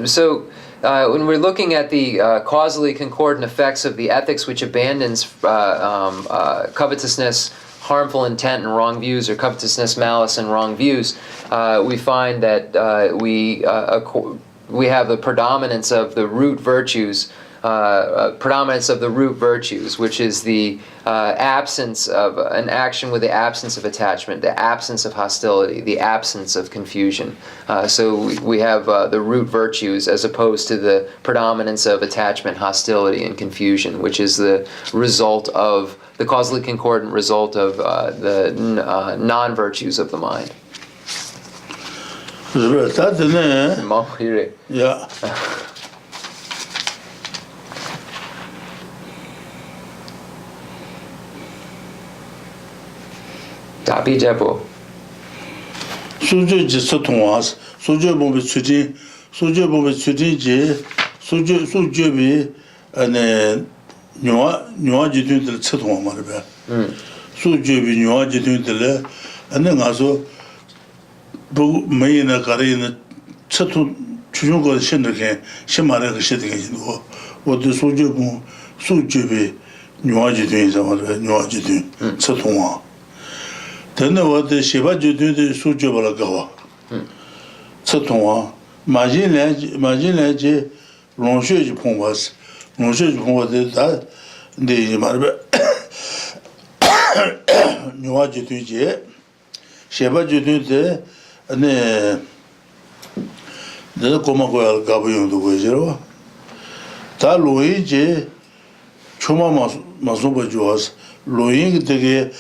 So when we're looking at the causally concordant effects of the ethics which abandons covetousness, harmful intent, and wrong views, or covetousness, malice, and wrong views, we find that we have the predominance of the root virtues, which is the absence of an action with the absence of attachment, the absence of hostility, the absence of confusion. So we have the root virtues as opposed to the predominance of attachment, hostility, and confusion, which is the result of the causally concordant result of the non-virtues of the mind. Yeah. Dabi Jebo. 수주지 소통와스 수주범의 수진 수주범의 수진지 수주비 안에 뇨아지들 소통와 말이야. 수주비 뇨아지들 안에 가서 뭐 메이나 가리는 소통 주중거 신들게 신말에 시대게 뭐 어디 수주비 뇨아지들 말이야. 뇨아지들 소통와 Then what the Shiva Judu Sujabalagawa. Satonwa. Imagine Ronche Pombas. Ronche Pomba that the Marbe Nuajudu, Shiva Judu, and the Comagoal Gabu to Wazero. Ta Luigi Chuma Masuba Juas, Luing the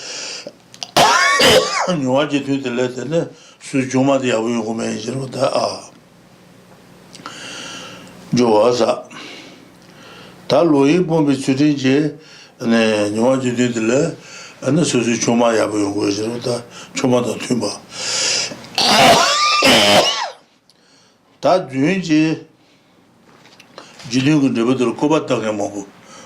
Nuaji to the letter, Sujuma the Awu da Joasa Talui Bombi Sudiji and Nuaji to the le and the Sujuma Yabu Wizarda, Chuma da Tumba. That Junji Jilling the Buddha Kobatangamo,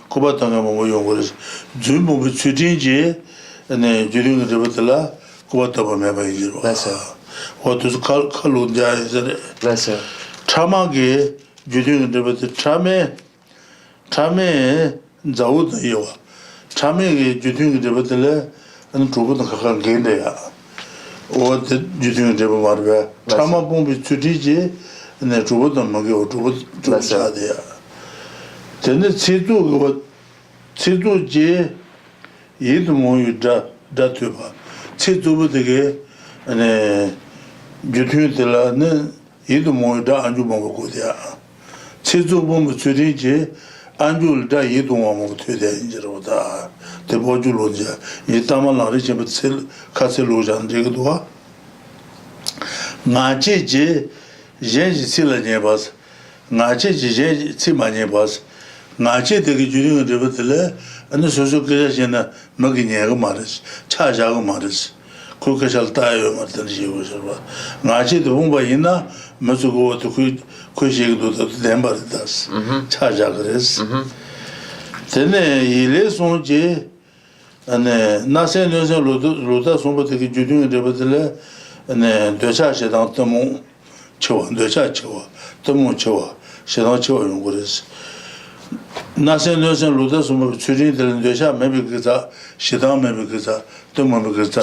Kobatangamo was Jumbo Sudiji. And then during the Batala, Kuataba Meba. Lesser. What is called Kalunja is Lesser. Tamagi, during the Batame Zaud Yoa. Tame during the Batala and Trubut Kakan Gendea. Or the during the Marva. Tama Bombi Tudiji and the Trubut and Magio Trubut Sadia. Then the Situ J. Yid Moyu Datuba. Chituba de and Jutu de la Yid Moyu da Anjumagodia. Chitubum Tudiji, Anjul da Yidumam to the Injeroda, the Bojuloja, Yitama Rich but Sil Caseluja and Jigdua. Nachi Jenji Silla Nebas, Nachi Sima Nebas, Nachi the Julian de and the social creation Maginiago Maris, Chajago Maris, Kukashal Tayo Martinji was Nachi the Umbaina must go to Kushig to the Dembaritas, Chajagaris. Then he lays on J and Nasan Luta Sumba take Julian de Batele and Dosha down Tamu Choa, Dosha Choa, Tamu Choa, Shadon Choa and Goris. Nasan Luda Sumba Churi del Dosha, maybe Gaza, Shadam, maybe Gaza, Tamu Gaza,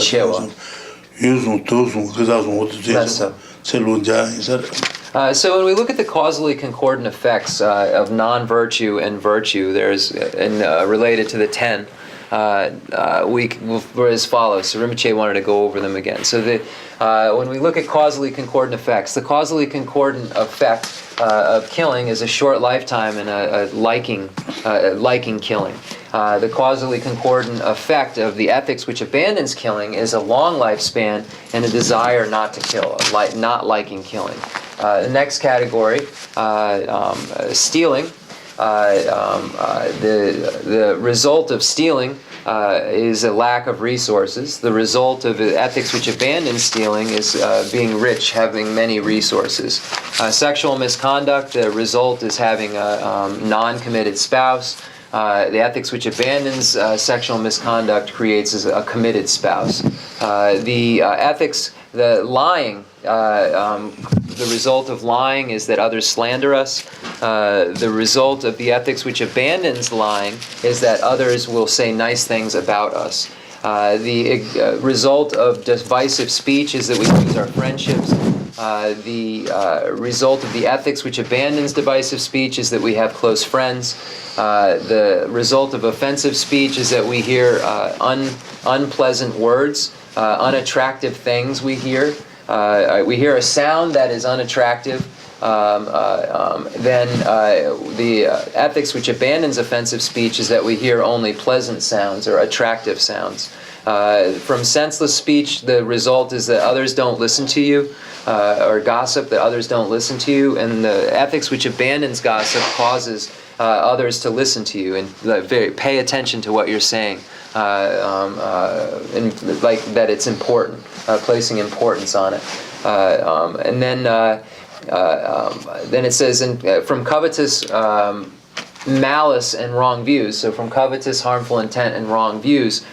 using Tosum, Gazazum, what to say, Selunja. So when we look at the causally concordant effects of non-virtue and virtue, there's related to the 10, we're as follows. So Rinpoche wanted to go over them again. So when we look at causally concordant effects, the causally concordant effect of killing is a short lifetime and a liking killing. The causally concordant effect of the ethics which abandons killing is a long lifespan and a desire not to kill, not liking killing. The next category, stealing. The result of stealing is a lack of resources. The result of ethics which abandon stealing is being rich, having many resources. Sexual misconduct, the result is having a non-committed spouse. The ethics which abandons sexual misconduct creates a committed spouse. The ethics, the lying, the result of lying is that others slander us. The result of the ethics which abandons lying is that others will say nice things about us. The result of divisive speech is that we lose our friendships. The result of the ethics which abandons divisive speech is that we have close friends. The result of offensive speech is that we hear unpleasant words, unattractive things we hear. We hear a sound that is unattractive. Then the ethics which abandons offensive speech is that we hear only pleasant sounds or attractive sounds. From senseless speech, the result is that others don't listen to you, or gossip, that others don't listen to you, and the ethics which abandons gossip causes others to listen to you and pay attention to what you're saying, and like that it's important, placing importance on it. And then it says, from covetous malice and wrong views. So from covetous, harmful intent and wrong views,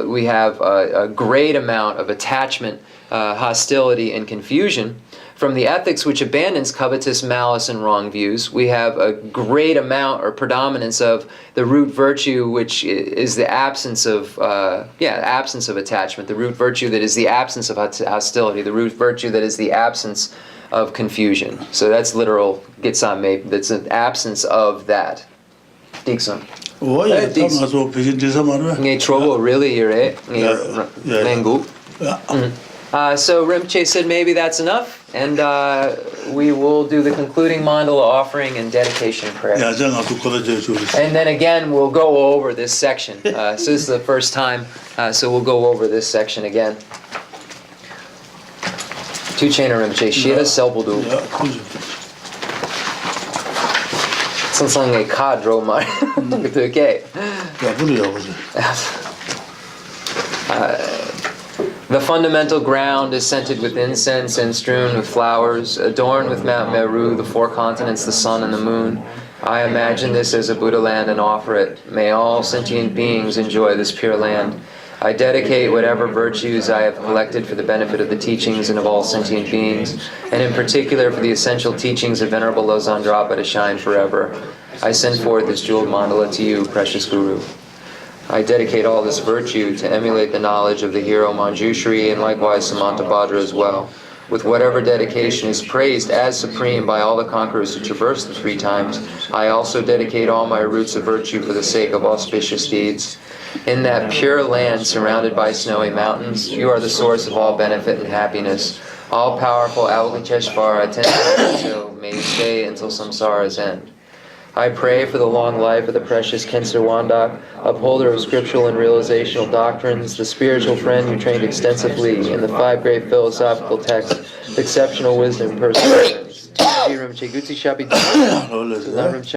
we have a great amount of attachment, hostility, and confusion. From the ethics which abandons covetous malice and wrong views, we have a great amount or predominance of the root virtue, which is the absence of absence of attachment, the root virtue that is the absence of hostility, the root virtue that is the absence of confusion. So that's literal Gitsame, that's an absence of that. Dixon. Ngay trovo really ire, mengu. So Rinpoche said maybe that's enough, and we will do the concluding mandala offering and dedication prayer. And then again, we'll go over this section. So this is the first time, so we'll go over this section again. Tu Chena Rinpoche, Shira Selbudu. Sansang a kadro mar. Okay. The fundamental ground is scented with incense and strewn with flowers, adorned with Mount Meru, the four continents, the sun and the moon. I imagine this as a Buddha land and offer it. May all sentient beings enjoy this pure land. I dedicate whatever virtues I have collected for the benefit of the teachings and of all sentient beings, and in particular for the essential teachings of Venerable Losandrapa to shine forever. I send forth this jeweled mandala to you, precious Guru. I dedicate all this virtue to emulate the knowledge of the hero Manjushri and likewise Samantabhadra as well. With whatever dedication is praised as supreme by all the conquerors who traverse the three times, I also dedicate all my roots of virtue for the sake of auspicious deeds. In that pure land surrounded by snowy mountains, you are the source of all benefit and happiness. All-powerful Avalokiteshvara, so may you stay until samsara's end. I pray for the long life of the precious Khenser Wandak, upholder of scriptural and realizational doctrines, the spiritual friend who trained extensively in the 5 great philosophical texts, exceptional wisdom, perseverance.